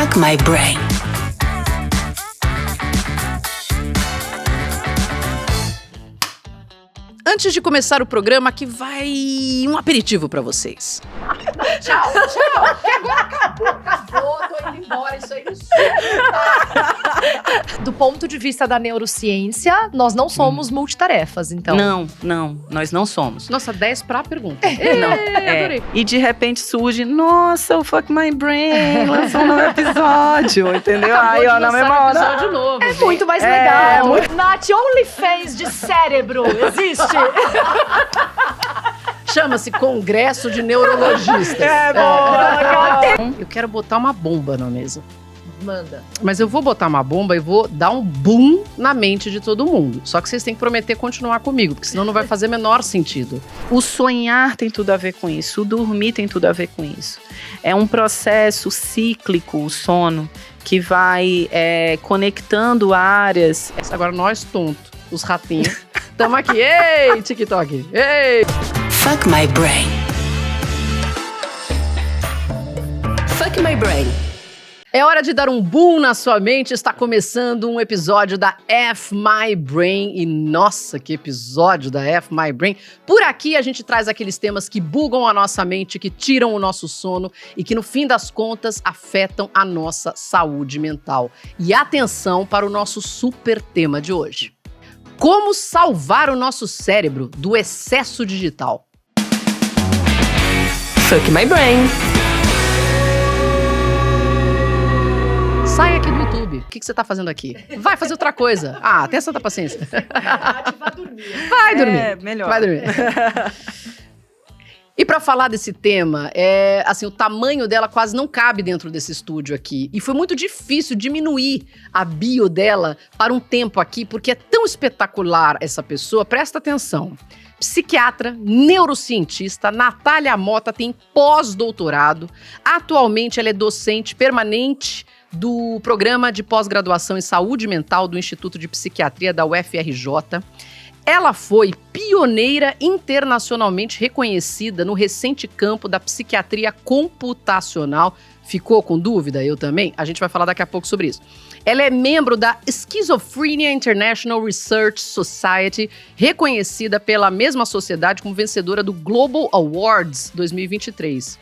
Fuck My Brain. Antes de começar o programa, aqui vai um aperitivo pra vocês. Tchau, que agora acabou, tô indo embora, isso aí não sei. Do ponto de vista da neurociência, nós não somos multitarefas, então. Não, nós não somos. Nossa, 10 pra pergunta. Não, adorei. E de repente surge, nossa, o Fuck My Brain lançou um novo episódio, entendeu? Aí, ó, na mesma hora. Episódio novo, É gente. muito mais legal. Nath, OnlyFans de cérebro, existe? Chama-se Congresso de Neurologistas. Eu quero botar uma bomba na mesa. Manda. Mas eu vou botar uma bomba e vou dar um boom na mente de todo mundo. Só que vocês têm que prometer continuar comigo, porque senão não vai fazer menor sentido. O sonhar tem tudo a ver com isso, o dormir tem tudo a ver com isso. É um processo cíclico, o sono, que vai conectando áreas. Agora nós, tontos, os ratinhos, estamos aqui. Ei, TikTok. Ei! Fuck My Brain. Fuck My Brain. É hora de dar um boom na sua mente. Está começando um episódio da F My Brain. E nossa, que episódio da F My Brain. Por aqui a gente traz aqueles temas que bugam a nossa mente, que tiram o nosso sono e que no fim das contas afetam a nossa saúde mental. E atenção para o nosso super tema de hoje. Como salvar o nosso cérebro do excesso digital? Fuck My Brain. Sai aqui do YouTube. O que você tá fazendo aqui? Vai fazer outra coisa. Ah, tenha santa paciência. Nath, vai dormir. Vai dormir. É, melhor. Vai dormir. E pra falar desse tema, assim, o tamanho dela quase não cabe dentro desse estúdio aqui. E foi muito difícil diminuir a bio dela para um tempo aqui, porque é tão espetacular essa pessoa. Presta atenção. Psiquiatra, neurocientista, Natália Mota tem pós-doutorado. Atualmente ela é docente permanente do Programa de Pós-Graduação em Saúde Mental do Instituto de Psiquiatria da UFRJ. Ela foi pioneira internacionalmente reconhecida no recente campo da psiquiatria computacional. Ficou com dúvida? Eu também? A gente vai falar daqui a pouco sobre isso. Ela é membro da Schizophrenia International Research Society, reconhecida pela mesma sociedade como vencedora do Global Awards 2023.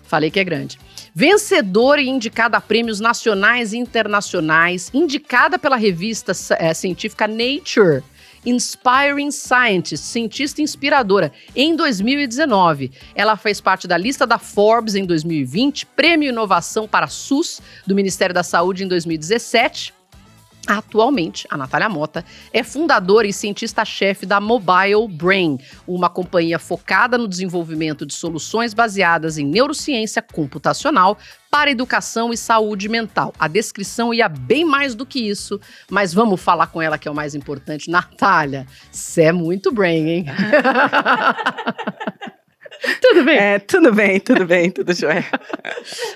Falei que é grande. Vencedora e indicada a prêmios nacionais e internacionais, indicada pela revista científica Nature, Inspiring Scientist, cientista inspiradora, em 2019. Ela fez parte da lista da Forbes em 2020, Prêmio Inovação para SUS do Ministério da Saúde em 2017. Atualmente, a Natália Mota é fundadora e cientista-chefe da Mobile Brain, uma companhia focada no desenvolvimento de soluções baseadas em neurociência computacional para educação e saúde mental. A descrição ia bem mais do que isso, mas vamos falar com ela que é o mais importante. Natália, você é muito brain, hein? Tudo bem? Tudo bem, tudo jóia.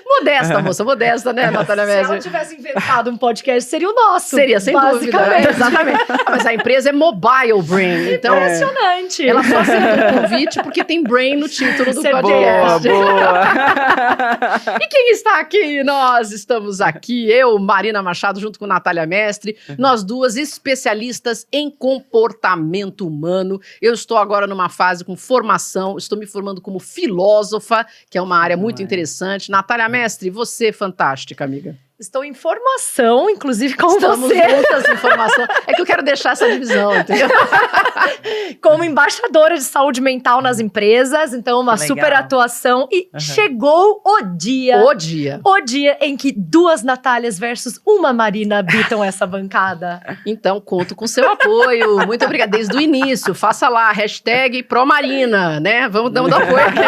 Modesta, moça, modesta, né, Natália Se ela Messi? tivesse inventado um podcast, seria o nosso. Seria, sem dúvida. basicamente. Exatamente. Mas a empresa é Mobile Brain, então Impressionante. ela só aceitou o convite porque tem Brain no título do Certeza. podcast. Boa. E quem está aqui? Nós estamos aqui, eu, Marina Machado, junto com Natália Mestre, nós duas especialistas em comportamento humano. Eu estou agora numa fase com formação, estou me formando como filósofa, que é uma área muito interessante. Natália Mestre, você fantástica, amiga. Estou em formação, inclusive com Estamos você, juntas em formação. É que eu quero deixar essa divisão, entendeu? como embaixadora de saúde mental nas empresas. Então, uma Legal. super atuação. E chegou o dia. O dia. O dia em que duas Natálias versus uma Marina habitam essa bancada. Então, conto com seu apoio. Muito obrigada. Desde o início, faça lá, hashtag ProMarina, né? Vamos dar apoio aqui.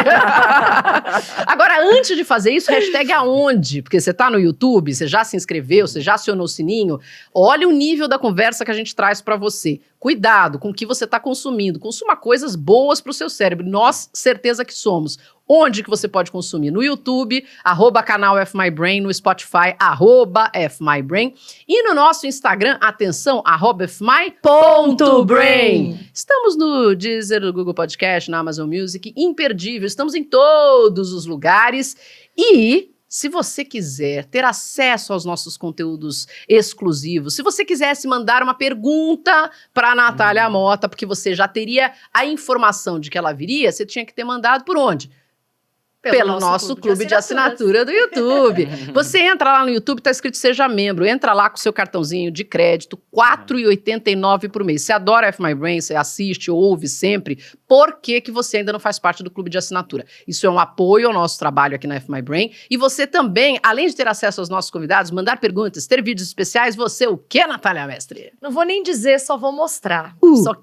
Agora, antes de fazer isso, hashtag aonde? Porque você tá no YouTube, você já se inscreveu, você já acionou o sininho. Olha o nível da conversa que a gente traz para você. Cuidado com o que você está consumindo. Consuma coisas boas para o seu cérebro. Nós, certeza que somos. Onde que você pode consumir? No YouTube, @canal FMyBrain, no Spotify, @FMyBrain. E no nosso Instagram, atenção, @FMy.Brain. Estamos no Deezer, no Google Podcast, na Amazon Music, imperdível. Estamos em todos os lugares. E Se você quiser ter acesso aos nossos conteúdos exclusivos, se você quisesse mandar uma pergunta para a Natália Mota, porque você já teria a informação de que ela viria, você tinha que ter mandado por onde? Pelo nosso clube de assinatura do YouTube. Você entra lá no YouTube, tá escrito Seja Membro. Entra lá com o seu cartãozinho de crédito, R$ 4,89 por mês. Você adora F My Brain, você assiste, ouve sempre. Por que que você ainda não faz parte do clube de assinatura? Isso é um apoio ao nosso trabalho aqui na F My Brain. E você também, além de ter acesso aos nossos convidados, mandar perguntas, ter vídeos especiais, você o quê, Natália Mestre? Não vou nem dizer, só vou mostrar. Só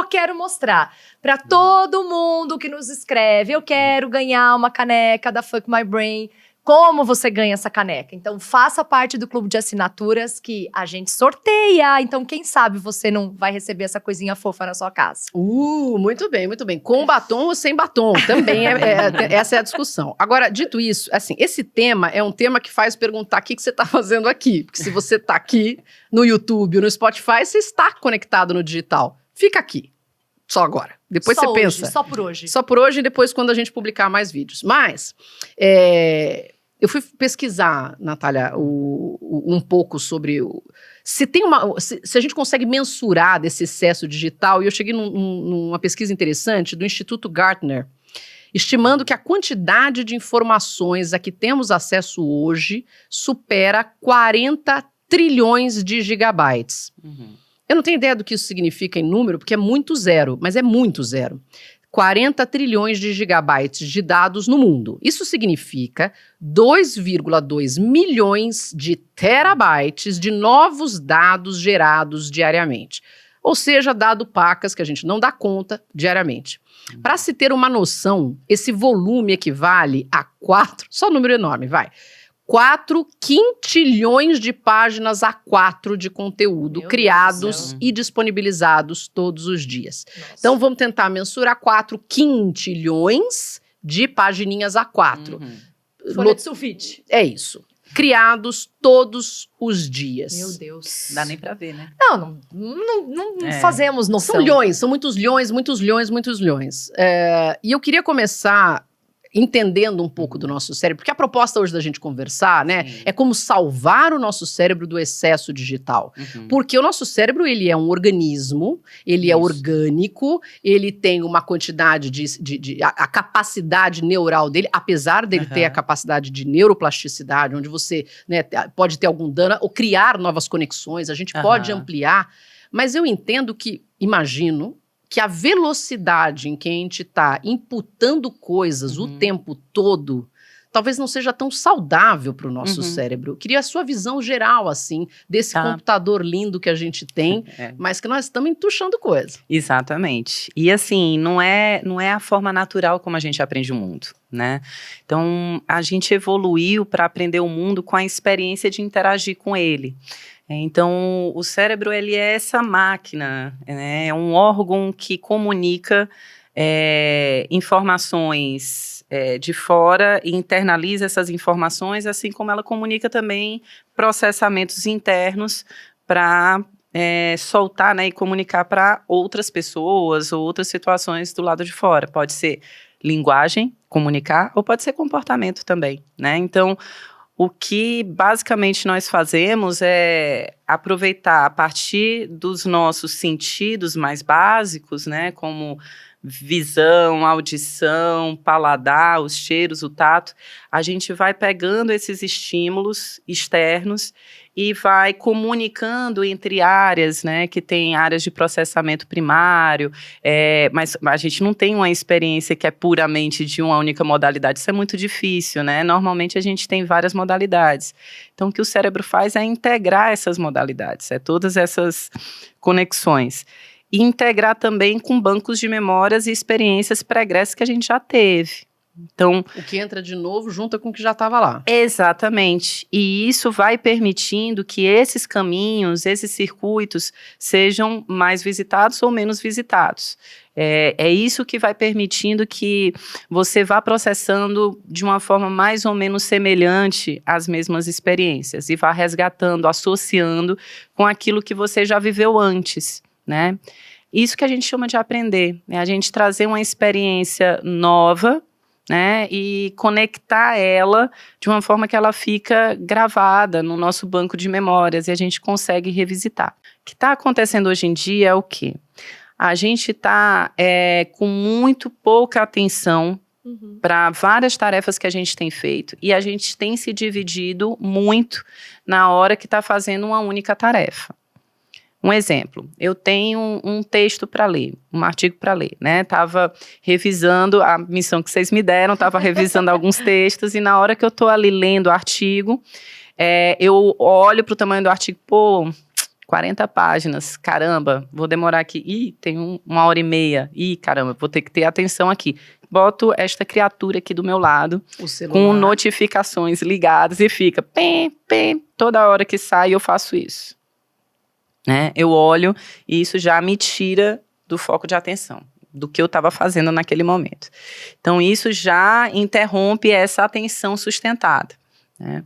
quero mostrar para todo mundo que nos escreve. Eu quero ganhar uma caneca da Fuck My Brain. Como você ganha essa caneca? Então, faça parte do clube de assinaturas que a gente sorteia. Então, quem sabe você não vai receber essa coisinha fofa na sua casa. Muito bem, muito bem. Com batom ou sem batom? Também essa é a discussão. Agora, dito isso, assim, esse tema é um tema que faz perguntar o que você está fazendo aqui. Porque se você está aqui no YouTube ou no Spotify, você está conectado no digital. Fica aqui. Só agora. Depois Só você hoje, pensa. Só por hoje. Só por hoje e depois quando a gente publicar mais vídeos. Mas, eu fui pesquisar, Natália, um pouco sobre... Se a gente consegue mensurar desse excesso digital, e eu cheguei numa pesquisa interessante do Instituto Gartner, estimando que a quantidade de informações a que temos acesso hoje supera 40 trilhões de gigabytes. Eu não tenho ideia do que isso significa em número, porque é muito zero, mas é muito zero. 40 trilhões de gigabytes de dados no mundo. Isso significa 2,2 milhões de terabytes de novos dados gerados diariamente. Ou seja, dado pacas que a gente não dá conta diariamente. Para se ter uma noção, esse volume equivale a 4, só número enorme, vai. 4 quintilhões de páginas A4 de conteúdo criados e disponibilizados todos os dias. Nossa. Então, vamos tentar mensurar 4 quintilhões de pagininhas A4. Folha de sulfite. É isso. Criados todos os dias. Meu Deus. Dá nem pra ver, né? Não fazemos noção. São lhões, são muitos lhões, muitos lhões, muitos lhões. E eu queria começar entendendo um pouco do nosso cérebro, porque a proposta hoje da gente conversar, né, é como salvar o nosso cérebro do excesso digital. Porque o nosso cérebro, ele é um organismo, ele é orgânico, ele tem uma quantidade a capacidade neural dele, apesar dele ter a capacidade de neuroplasticidade, onde você, né, pode ter algum dano ou criar novas conexões, a gente pode ampliar, mas eu entendo que, imagino, que a velocidade em que a gente está imputando coisas o tempo todo, talvez não seja tão saudável para o nosso cérebro. Eu queria a sua visão geral, assim, desse computador lindo que a gente tem, mas que nós estamos entuchando coisa. Exatamente. E assim, não é a forma natural como a gente aprende o mundo, né? Então, a gente evoluiu para aprender o mundo com a experiência de interagir com ele. Então, o cérebro, ele é essa máquina, né? É um órgão que comunica informações de fora e internaliza essas informações, assim como ela comunica também processamentos internos para soltar, né, e comunicar para outras pessoas ou outras situações do lado de fora. Pode ser linguagem, comunicar, ou pode ser comportamento também, né? Então, o que basicamente nós fazemos é aproveitar a partir dos nossos sentidos mais básicos, né, como visão, audição, paladar, os cheiros, o tato, a gente vai pegando esses estímulos externos e vai comunicando entre áreas, né, que tem áreas de processamento primário, mas a gente não tem uma experiência que é puramente de uma única modalidade, isso é muito difícil, né, normalmente a gente tem várias modalidades, então o que o cérebro faz é integrar essas modalidades, todas essas conexões, e integrar também com bancos de memórias e experiências pregressas que a gente já teve. Então, o que entra de novo junta com o que já estava lá. Exatamente. E isso vai permitindo que esses caminhos, esses circuitos, sejam mais visitados ou menos visitados. É isso que vai permitindo que você vá processando de uma forma mais ou menos semelhante as mesmas experiências e vá resgatando, associando com aquilo que você já viveu antes, né? Isso que a gente chama de aprender, né? A gente trazer uma experiência nova, né, e conectar ela de uma forma que ela fica gravada no nosso banco de memórias e a gente consegue revisitar. O que está acontecendo hoje em dia é o quê? A gente está com muito pouca atenção para várias tarefas que a gente tem feito e a gente tem se dividido muito na hora que está fazendo uma única tarefa. Um exemplo, eu tenho um texto para ler, um artigo para ler, né? Estava revisando a missão que vocês me deram, estava revisando alguns textos e na hora que eu estou ali lendo o artigo, eu olho para o tamanho do artigo, 40 páginas, caramba, vou demorar aqui, tem 1h30, caramba, vou ter que ter atenção aqui. Boto esta criatura aqui do meu lado, com notificações ligadas e fica, toda hora que sai eu faço isso. Né? Eu olho e isso já me tira do foco de atenção, do que eu estava fazendo naquele momento. Então, isso já interrompe essa atenção sustentada, né?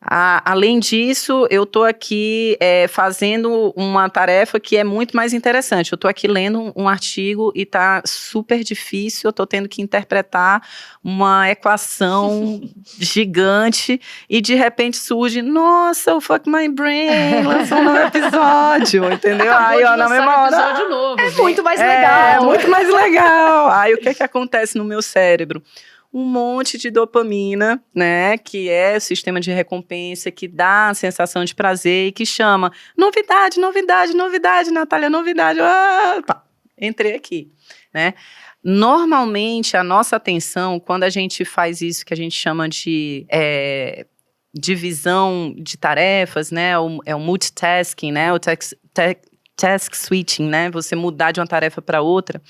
Além disso, eu estou aqui fazendo uma tarefa que é muito mais interessante. Eu estou aqui lendo um artigo e está super difícil, eu estou tendo que interpretar uma equação gigante e de repente surge, nossa, o Fuck My Brain lançou um novo episódio, entendeu? Aí, ó, na mesma hora, episódio novo, é muito mais legal. É muito mais legal. Aí, o que acontece no meu cérebro? Um monte de dopamina, né, que é o sistema de recompensa, que dá a sensação de prazer e que chama novidade, novidade, novidade, Natália, novidade, entrei aqui, né. Normalmente, a nossa atenção, quando a gente faz isso que a gente chama de divisão de tarefas, né, é o multitasking, né, o task switching, né, você mudar de uma tarefa para outra.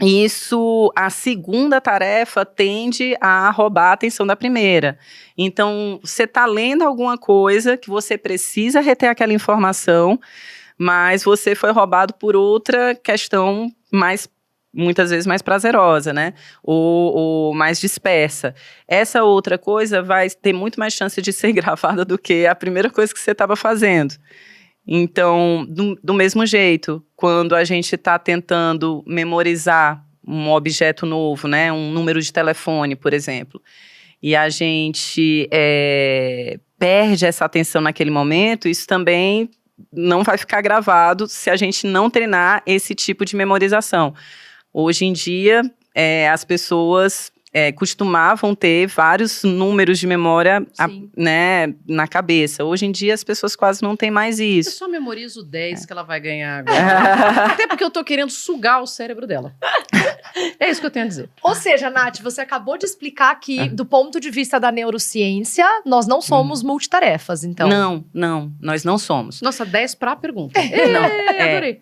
Isso, a segunda tarefa tende a roubar a atenção da primeira. Então, você está lendo alguma coisa que você precisa reter aquela informação, mas você foi roubado por outra questão muitas vezes mais prazerosa, né? Ou mais dispersa. Essa outra coisa vai ter muito mais chance de ser gravada do que a primeira coisa que você estava fazendo. Então, do mesmo jeito, quando a gente está tentando memorizar um objeto novo, né, um número de telefone, por exemplo, e a gente perde essa atenção naquele momento, isso também não vai ficar gravado se a gente não treinar esse tipo de memorização. Hoje em dia, as pessoas costumavam ter vários números de memória né, na cabeça. Hoje em dia, as pessoas quase não têm mais isso. Eu só memorizo 10 que ela vai ganhar agora. Até porque eu tô querendo sugar o cérebro dela. É isso que eu tenho a dizer. Ou seja, Nath, você acabou de explicar que, do ponto de vista da neurociência, nós não somos multitarefas, então. Não, nós não somos. Nossa, 10 pra pergunta. Adorei.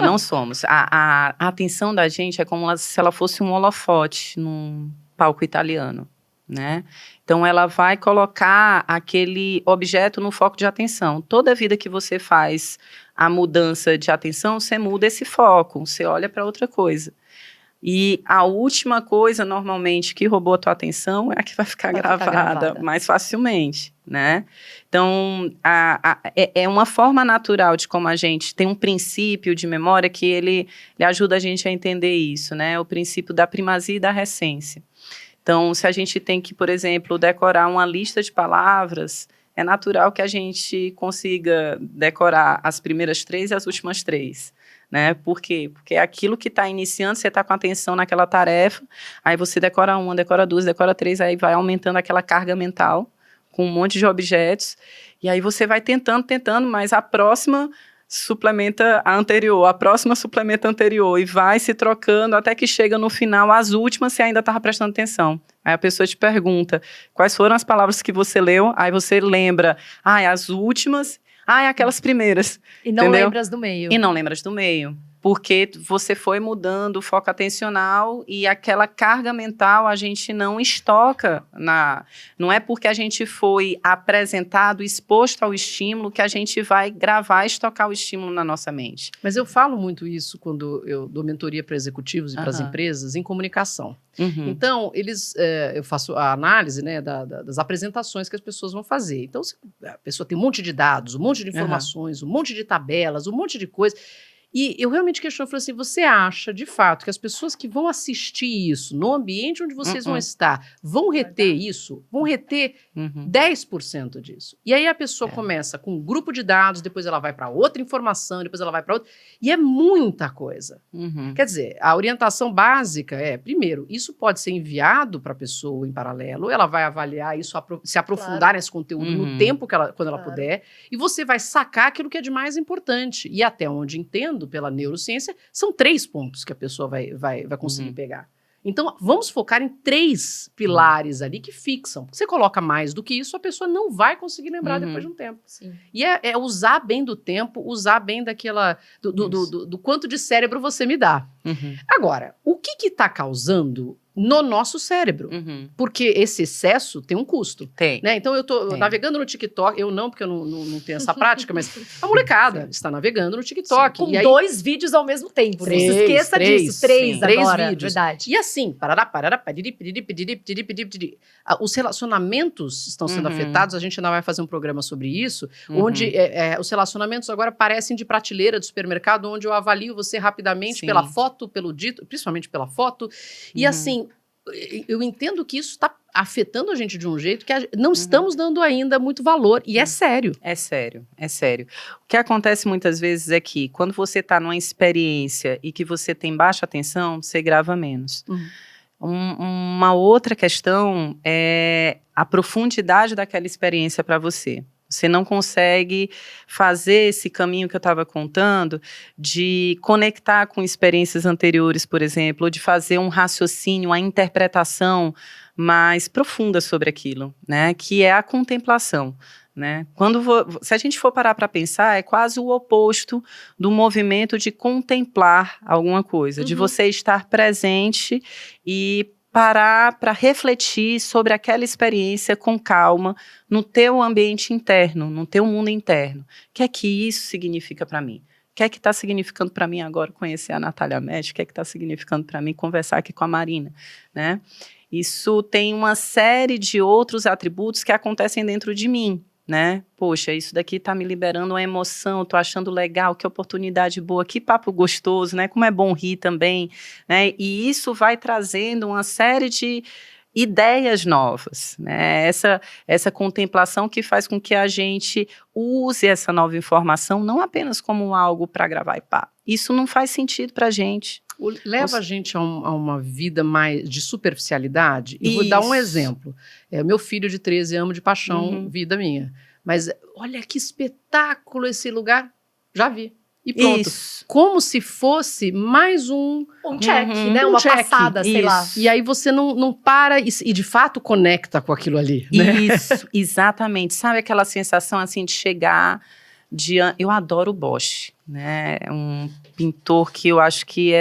Não somos. A atenção da gente é como se ela fosse um holofote num palco italiano, né? Então, ela vai colocar aquele objeto no foco de atenção. Toda vida que você faz a mudança de atenção, você muda esse foco, você olha para outra coisa. E a última coisa, normalmente, que roubou a tua atenção é a que vai ficar gravada mais facilmente, né? Então, é uma forma natural de como a gente tem um princípio de memória que ele ajuda a gente a entender isso, né? O princípio da primazia e da recência. Então, se a gente tem que, por exemplo, decorar uma lista de palavras, é natural que a gente consiga decorar as primeiras 3 e as últimas 3. Né? Por quê? Porque é aquilo que está iniciando, você está com atenção naquela tarefa, aí você decora 1, decora 2, decora 3, aí vai aumentando aquela carga mental com um monte de objetos, e aí você vai tentando, mas a próxima suplementa a anterior, a próxima suplementa a anterior, e vai se trocando até que chega no final, as últimas você ainda estava prestando atenção. Aí a pessoa te pergunta, quais foram as palavras que você leu? Aí você lembra, as últimas, aquelas primeiras. E não entendeu? lembras do meio. E não lembras do meio. Porque você foi mudando o foco atencional e aquela carga mental a gente não estoca. Não é porque a gente foi apresentado, exposto ao estímulo, que a gente vai gravar e estocar o estímulo na nossa mente. Mas eu falo muito isso quando eu dou mentoria para executivos e para as empresas em comunicação. Então, eu faço a análise, né, das apresentações que as pessoas vão fazer. Então, a pessoa tem um monte de dados, um monte de informações, um monte de tabelas, um monte de coisa. E eu realmente questiono, falei assim, você acha, de fato, que as pessoas que vão assistir isso no ambiente onde vocês vão estar, vão reter isso? Vão reter 10% disso. E aí a pessoa começa com um grupo de dados, depois ela vai para outra informação, depois ela vai para outra, e é muita coisa. Quer dizer, a orientação básica é, primeiro, isso pode ser enviado para a pessoa em paralelo, ela vai avaliar isso, se aprofundar nesse conteúdo no tempo que quando ela puder, e você vai sacar aquilo que é de mais importante. E até onde entendo, pela neurociência, são 3 pontos que a pessoa vai conseguir pegar. Então, vamos focar em 3 pilares ali que fixam. Você coloca mais do que isso, a pessoa não vai conseguir lembrar depois de um tempo. Sim. E é usar bem do tempo, usar bem do quanto de cérebro você me dá. Agora, o que está causando no nosso cérebro? Porque esse excesso tem um custo. Tem. Né? Então, eu tô navegando no TikTok, eu não, porque eu não tenho essa prática, mas a molecada está navegando no TikTok. Com e aí, 2 vídeos ao mesmo tempo. Não se esqueça disso. 3 agora, vídeos. verdade. E assim, os relacionamentos estão sendo afetados, a gente ainda vai fazer um programa sobre isso, onde os relacionamentos agora parecem de prateleira do supermercado, onde eu avalio você rapidamente pela foto, pelo dito, principalmente pela foto, e assim, eu entendo que isso está afetando a gente de um jeito que não estamos dando ainda muito valor, e é sério. É sério, é sério. O que acontece muitas vezes é que quando você está numa experiência e que você tem baixa atenção, você grava menos. Uma outra questão é a profundidade daquela experiência para você. Você não consegue fazer esse caminho que eu estava contando de conectar com experiências anteriores, por exemplo, ou de fazer um raciocínio, uma interpretação mais profunda sobre aquilo, né? Que é a contemplação. Né? Se a gente for parar para pensar, é quase o oposto do movimento de contemplar alguma coisa, de você estar presente e parar para refletir sobre aquela experiência com calma no teu ambiente interno, no teu mundo interno. O que é que isso significa para mim? O que é que está significando para mim agora conhecer a Natália Médici? O que é que está significando para mim conversar aqui com a Marina? Né? Isso tem uma série de outros atributos que acontecem dentro de mim. Né? Poxa, isso daqui está me liberando uma emoção, estou achando legal, que oportunidade boa, que papo gostoso, né? Como é bom rir também, né? E isso vai trazendo uma série de ideias novas, né? Essa contemplação que faz com que a gente use essa nova informação não apenas como algo para gravar e pá. Isso não faz sentido para a gente. Leva a gente a uma vida mais de superficialidade. E vou dar um exemplo. Meu filho de 13 anos de paixão, vida minha. Mas olha que espetáculo esse lugar. Já vi. E pronto. Isso. Como se fosse mais um check, né? Uma passada, sei lá. E aí você não para e de fato conecta com aquilo ali. Né? Isso, exatamente. Sabe aquela sensação assim de chegar... Eu adoro o Bosch, né? Um pintor que eu acho que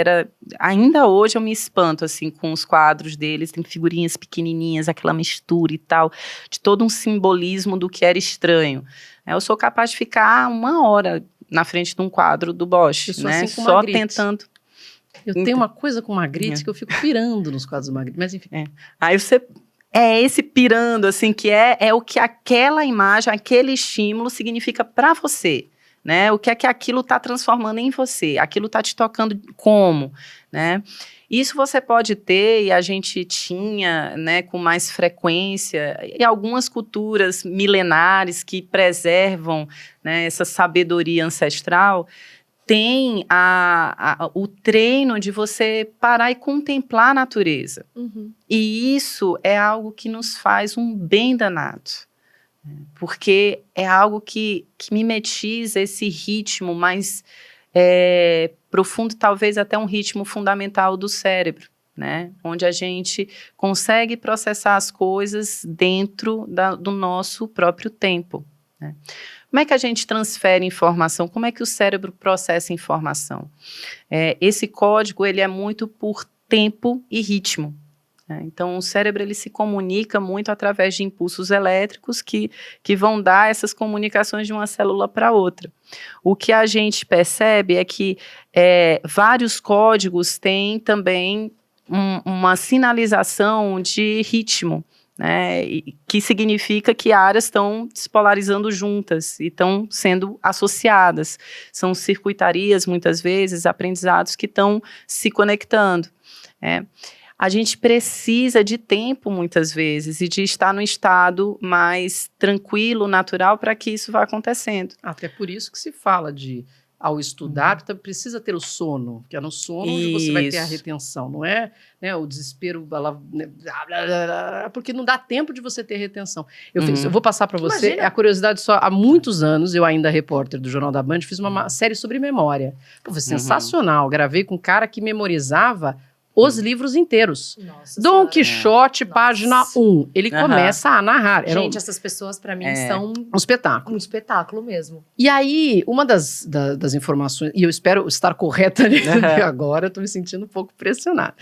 ainda hoje eu me espanto assim com os quadros deles, tem figurinhas pequenininhas, aquela mistura e tal, de todo um simbolismo do que era estranho. Eu sou capaz de ficar 1 hora na frente de um quadro do Bosch, né? Assim Só tentando. Eu tenho uma coisa com Magritte que eu fico pirando nos quadros do Magritte, mas enfim. Aí você... esse pirando, assim, que é o que aquela imagem, aquele estímulo significa para você, né? O que é que aquilo está transformando em você, aquilo está te tocando como, né? Isso você pode ter, e a gente tinha, né, com mais frequência, e algumas culturas milenares que preservam, né, essa sabedoria ancestral, tem o treino de você parar e contemplar a natureza. E isso é algo que nos faz um bem danado. Porque é algo que mimetiza esse ritmo mais profundo, talvez até um ritmo fundamental do cérebro, né? Onde a gente consegue processar as coisas dentro do nosso próprio tempo, né? Como é que a gente transfere informação? Como é que o cérebro processa informação? Esse código ele é muito por tempo e ritmo. Né? Então, o cérebro ele se comunica muito através de impulsos elétricos que vão dar essas comunicações de uma célula para outra. O que a gente percebe é que vários códigos têm também uma sinalização de ritmo. né? Que significa que áreas estão despolarizando juntas e estão sendo associadas. São circuitarias, muitas vezes, aprendizados que estão se conectando. A gente precisa de tempo, muitas vezes, e de estar num estado mais tranquilo, natural, para que isso vá acontecendo. Até por isso que se fala de, ao estudar, precisa ter o sono, que é no sono onde você vai ter a retenção, não é, né, o desespero, porque não dá tempo de você ter retenção. Eu vou passar para você, a curiosidade só, há muitos anos, eu ainda repórter do Jornal da Band, fiz uma série sobre memória. Foi sensacional, gravei com um cara que memorizava os livros inteiros. Nossa Dom Senhora. Quixote, página 1. Ele começa a narrar. Era Gente, essas pessoas, pra mim, são um espetáculo. um espetáculo mesmo. E aí, uma das informações, e eu espero estar correta nisso, porque agora eu tô me sentindo um pouco pressionada.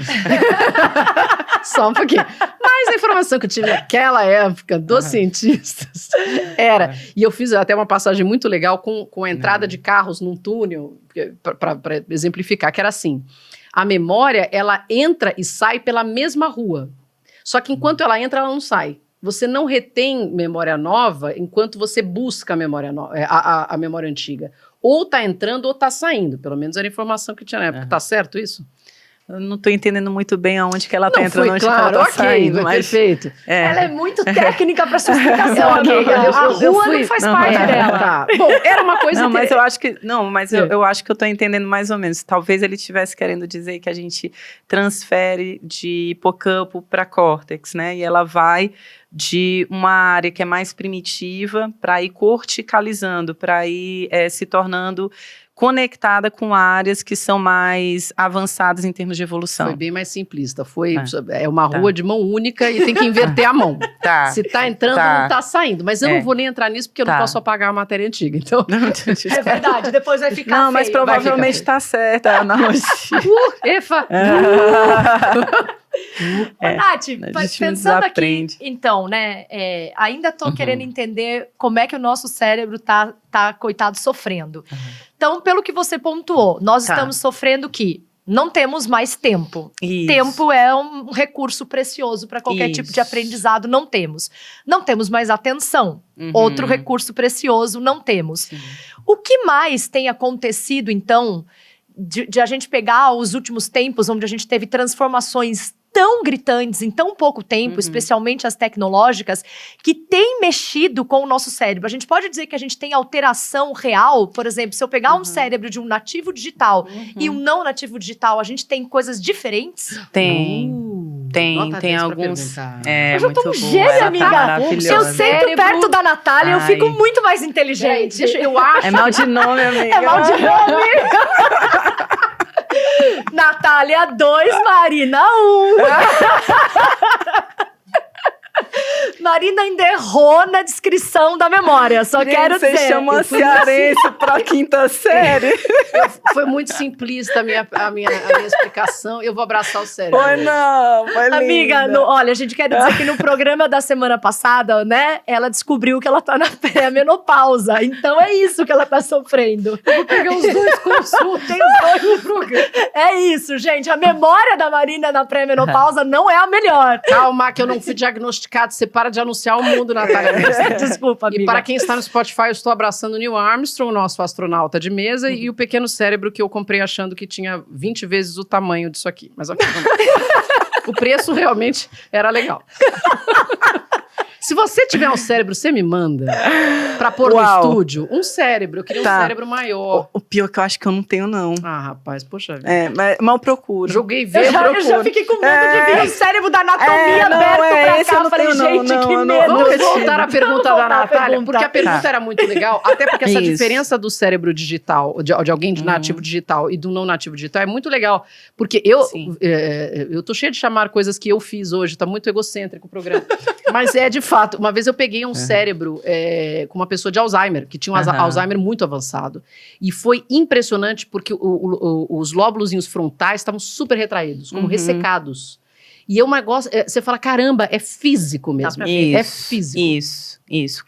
Só um pouquinho. Mas a informação que eu tive naquela época dos cientistas era... E eu fiz até uma passagem muito legal com a entrada de carros num túnel, para exemplificar, que era assim... A memória, ela entra e sai pela mesma rua. Só que enquanto ela entra, ela não sai. Você não retém memória nova enquanto você busca a memória, a memória antiga. Ou tá entrando ou tá saindo. Pelo menos era a informação que tinha na época. Tá certo isso? Eu não estou entendendo muito bem aonde que ela está entrando, onde claro, que ela está saindo. Mas perfeito. Ela é muito técnica para sua explicação, Ok, amiga. A rua não faz parte dela. Tá. Bom, era uma coisa não, que... mas eu acho que eu acho que eu estou entendendo mais ou menos. Talvez ele estivesse querendo dizer que a gente transfere de hipocampo para córtex, né? E ela vai de uma área que é mais primitiva para ir corticalizando, para ir se tornando conectada com áreas que são mais avançadas em termos de evolução. Foi bem mais simplista. É uma rua de mão única e tem que inverter a mão. Se tá entrando, não tá saindo. Mas eu não vou nem entrar nisso porque eu não posso apagar a matéria antiga. Então... É verdade, depois vai ficar Não, mas feio. provavelmente está certa a analogia. Efa! Nath, pensando aqui, desaprende. então, né, ainda tô querendo entender como é que o nosso cérebro tá coitado, sofrendo. Então, pelo que você pontuou, nós estamos sofrendo que não temos mais tempo. Isso. Tempo é um recurso precioso para qualquer tipo de aprendizado, não temos. Não temos mais atenção, outro recurso precioso, não temos. O que mais tem acontecido, então, de a gente pegar os últimos tempos, onde a gente teve transformações tão gritantes em tão pouco tempo, especialmente as tecnológicas, que tem mexido com o nosso cérebro. A gente pode dizer que a gente tem alteração real, por exemplo, se eu pegar um cérebro de um nativo digital e um não nativo digital, a gente tem coisas diferentes? Tem alguns. Eu já tô um gênio, amiga. Eu sento perto da Natália, eu fico muito mais inteligente. Eu acho. É mal de nome, amiga. É mal de nome. Natália 2, Marina 1. Marina ainda errou na descrição da memória, só quero dizer. Você chamou a cearense pra quinta série. Foi muito simplista a minha explicação. Eu vou abraçar o cérebro. Foi não, foi linda. Amiga, olha, a gente quer dizer que no programa da semana passada, né, ela descobriu que ela tá na pré-menopausa. Então é isso que ela tá sofrendo. Eu vou pegar os dois consultas, tem os dois no programa. É isso, gente. A memória da Marina na pré-menopausa não é a melhor. Calma, que eu não fui diagnosticado. Você para de anunciar o mundo, Natália. Desculpa, amiga. E para quem está no Spotify, eu estou abraçando o Neil Armstrong, nosso astronauta de mesa, e o pequeno cérebro que eu comprei achando que tinha 20 vezes o tamanho disso aqui. Mas ok, vamos lá. O preço realmente era legal. Se você tiver um cérebro, você me manda pra pôr no estúdio um cérebro. Eu queria um cérebro maior. O pior é que eu acho que eu não tenho, não. Ah, rapaz, poxa vida. Mas eu procuro. Joguei Eu verde. já fiquei com medo de vir o cérebro da anatomia aberto pra cá. Eu falei, gente, que medo. Vamos voltar à pergunta da voltar à Natália, pergunta. porque a pergunta era muito legal, até porque essa Isso. diferença do cérebro digital, de alguém de nativo digital e do não nativo digital é muito legal, porque eu tô cheia de chamar coisas que eu fiz hoje, tá muito egocêntrico o programa, mas de fato, uma vez eu peguei um cérebro com uma pessoa de Alzheimer, que tinha um Alzheimer muito avançado, e foi impressionante porque os lóbulos frontais estavam super retraídos, como ressecados. E é um negócio, você fala, caramba, é físico mesmo. Isso, é físico. Isso.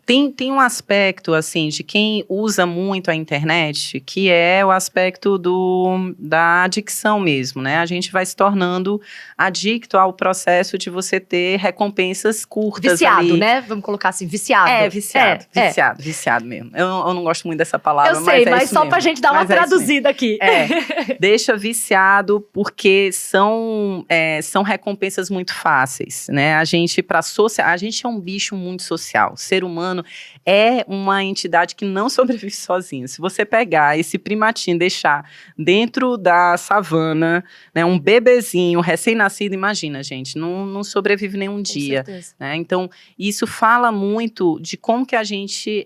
Tem um aspecto, assim, de quem usa muito a internet, que é o aspecto da adicção mesmo, né? A gente vai se tornando adicto ao processo de você ter recompensas curtas Viciado, ali. né? Vamos colocar assim, viciado. Viciado mesmo. Eu não gosto muito dessa palavra, Eu sei, mas isso só mesmo. pra gente dar uma Mas é isso mesmo. traduzida aqui. Deixa viciado porque são recompensas muito fáceis, né? A gente é um bicho muito social. O ser humano é uma entidade que não sobrevive sozinho. Se você pegar esse primatinho e deixar dentro da savana, né, um bebezinho recém-nascido, imagina, gente, não sobrevive nenhum dia. certeza. Né? Então, isso fala muito de como que a gente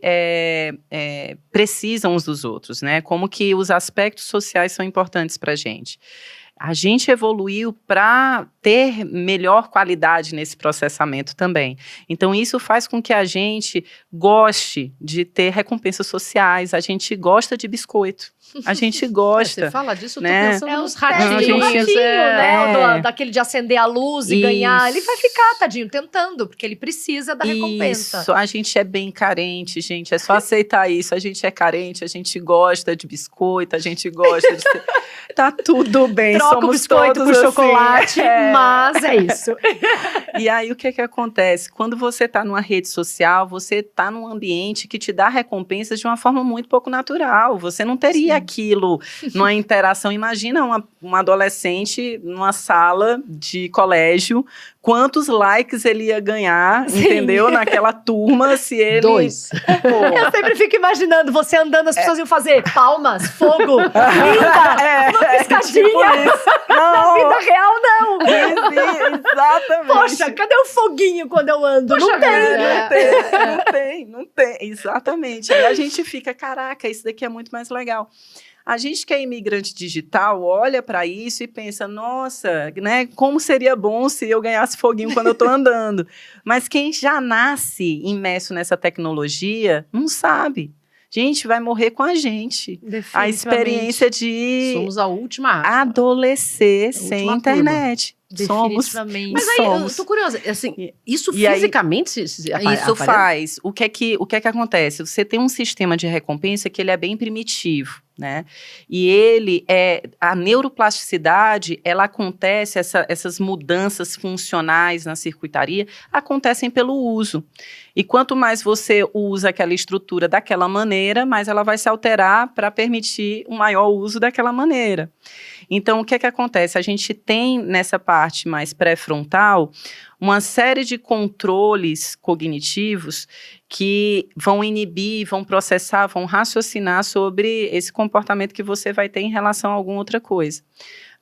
precisa uns dos outros, né? Como que os aspectos sociais são importantes para a gente. A gente evoluiu para ter melhor qualidade nesse processamento também. Então, isso faz com que a gente goste de ter recompensas sociais, a gente gosta de biscoito, a gente gosta. Você fala disso, eu tô né? pensando nos um ratinhos. ratinho, né? Daquele de acender a luz e Isso. ganhar. Ele vai ficar, tadinho, tentando, porque ele precisa da recompensa. Isso, a gente é bem carente, gente, é só aceitar isso. A gente é carente, a gente gosta de biscoito, a gente gosta de... Tá tudo bem, Troca o somos biscoito todos por assim. chocolate, mas é isso. E aí, o que acontece? Quando você está numa rede social, você está num ambiente que te dá recompensas de uma forma muito pouco natural. Você não teria aquilo numa interação. Imagina uma adolescente numa sala de colégio, quantos likes ele ia ganhar, entendeu? Naquela turma, se ele... 2. Eu sempre fico imaginando você andando, as pessoas iam fazer palmas, fogo, linda, uma piscadinha. Tipo isso. Na Não, vida real, não. sim, exatamente. Poxa, cadê o foguinho quando eu ando? Poxa, não tem. né? Não tem, exatamente. Aí a gente fica, caraca, isso daqui é muito mais legal. A gente que é imigrante digital olha para isso e pensa, nossa, né, como seria bom se eu ganhasse foguinho quando eu estou andando. Mas quem já nasce imerso nessa tecnologia não sabe. Gente, vai morrer com a gente. A experiência de Somos a última raça. adolescer sem última internet. Somos. Definitivamente. Mas aí, eu somos. tô curiosa, assim, isso E aí- fisicamente Isso aparece? faz. O que é que acontece? Você tem um sistema de recompensa que ele é bem primitivo, né? E ele a neuroplasticidade, ela acontece, essas mudanças funcionais na circuitaria acontecem pelo uso. E quanto mais você usa aquela estrutura daquela maneira, mais ela vai se alterar para permitir um maior uso daquela maneira. Então, o que é que acontece? A gente tem nessa parte mais pré-frontal uma série de controles cognitivos que vão inibir, vão processar, vão raciocinar sobre esse comportamento que você vai ter em relação a alguma outra coisa.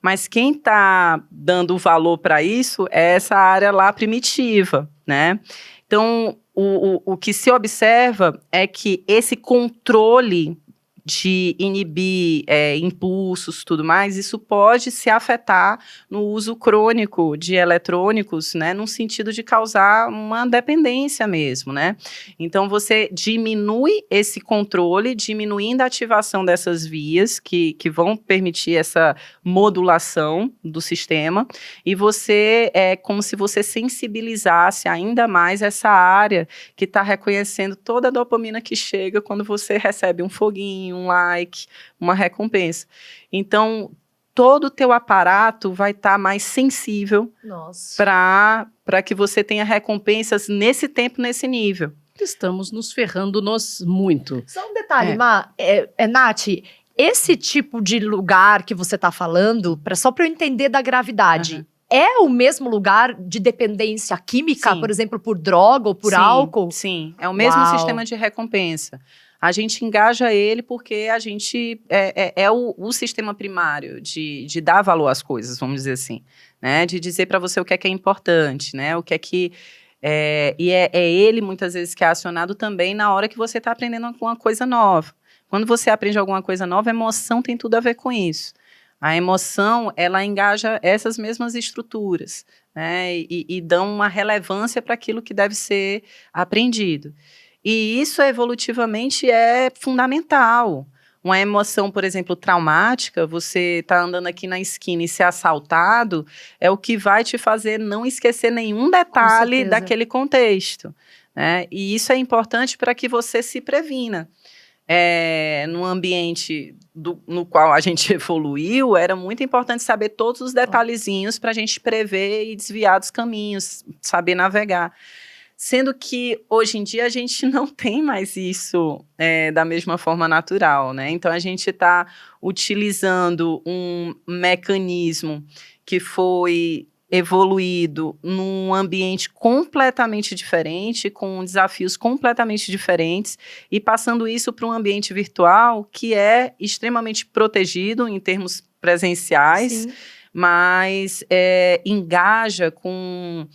Mas quem está dando valor para isso é essa área lá primitiva, né? Então, o que se observa é que esse controle de inibir impulsos, tudo mais, isso pode se afetar no uso crônico de eletrônicos, né, num sentido de causar uma dependência mesmo, né? Então, você diminui esse controle, diminuindo a ativação dessas vias que vão permitir essa modulação do sistema, e você, é como se você sensibilizasse ainda mais essa área que está reconhecendo toda a dopamina que chega quando você recebe um foguinho, um like, uma recompensa. Então, todo o teu aparato vai estar mais sensível Nossa. para que você tenha recompensas nesse tempo, nesse nível. Estamos nos ferrando-nos muito. Só um detalhe, Nath, esse tipo de lugar que você tá falando, só para eu entender da gravidade, Uhum. é o mesmo lugar de dependência química, Sim. por exemplo, por droga ou por Sim, álcool? Sim, é o mesmo Uau. sistema de recompensa. A gente engaja ele porque a gente é o sistema primário de dar valor às coisas, vamos dizer assim, né? De dizer para você o que é importante, né? O que é que... e é ele, muitas vezes, que é acionado também na hora que você está aprendendo alguma coisa nova. Quando você aprende alguma coisa nova, a emoção tem tudo a ver com isso. A emoção, ela engaja essas mesmas estruturas, né? E dão uma relevância para aquilo que deve ser aprendido. E isso evolutivamente é fundamental. Uma emoção, por exemplo, traumática, você está andando aqui na esquina e ser assaltado, é o que vai te fazer não esquecer nenhum detalhe certeza. daquele contexto. né? E isso é importante para que você se previna. No ambiente no qual a gente evoluiu, era muito importante saber todos os detalhezinhos para a gente prever e desviar dos caminhos, saber navegar. Sendo que, hoje em dia, a gente não tem mais isso da mesma forma natural, né? Então, a gente está utilizando um mecanismo que foi evoluído num ambiente completamente diferente, com desafios completamente diferentes, e passando isso para um ambiente virtual que é extremamente protegido em termos presenciais, Sim. mas engaja com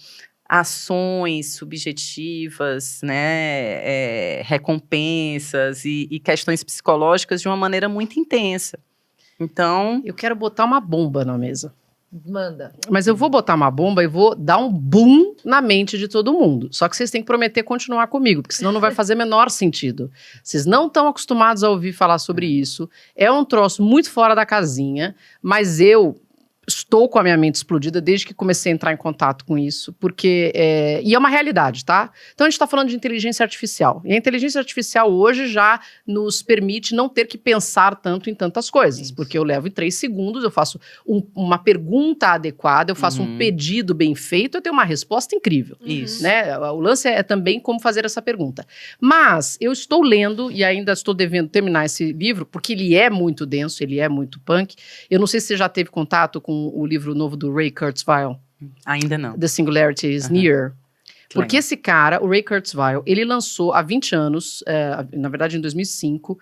ações subjetivas, né, recompensas e questões psicológicas de uma maneira muito intensa. Então, Eu quero botar uma bomba na mesa. Manda. Mas eu vou botar uma bomba e vou dar um boom na mente de todo mundo. Só que vocês têm que prometer continuar comigo, porque senão não vai fazer menor sentido. Vocês não estão acostumados a ouvir falar sobre isso. É um troço muito fora da casinha, mas eu estou com a minha mente explodida desde que comecei a entrar em contato com isso, porque e é uma realidade, tá? Então a gente está falando de inteligência artificial, e a inteligência artificial hoje já nos permite não ter que pensar tanto em tantas coisas, Isso. porque eu levo em 3 segundos, eu faço uma pergunta adequada, eu faço um pedido bem feito, eu tenho uma resposta incrível. isso. Né? O lance é também como fazer essa pergunta. Mas eu estou lendo, e ainda estou devendo terminar esse livro, porque ele é muito denso, ele é muito punk. Eu não sei se você já teve contato com o livro novo do Ray Kurzweil, Ainda não. The Singularity is Near. Porque Legal. esse cara, o Ray Kurzweil, ele lançou há 20 anos, na verdade em 2005,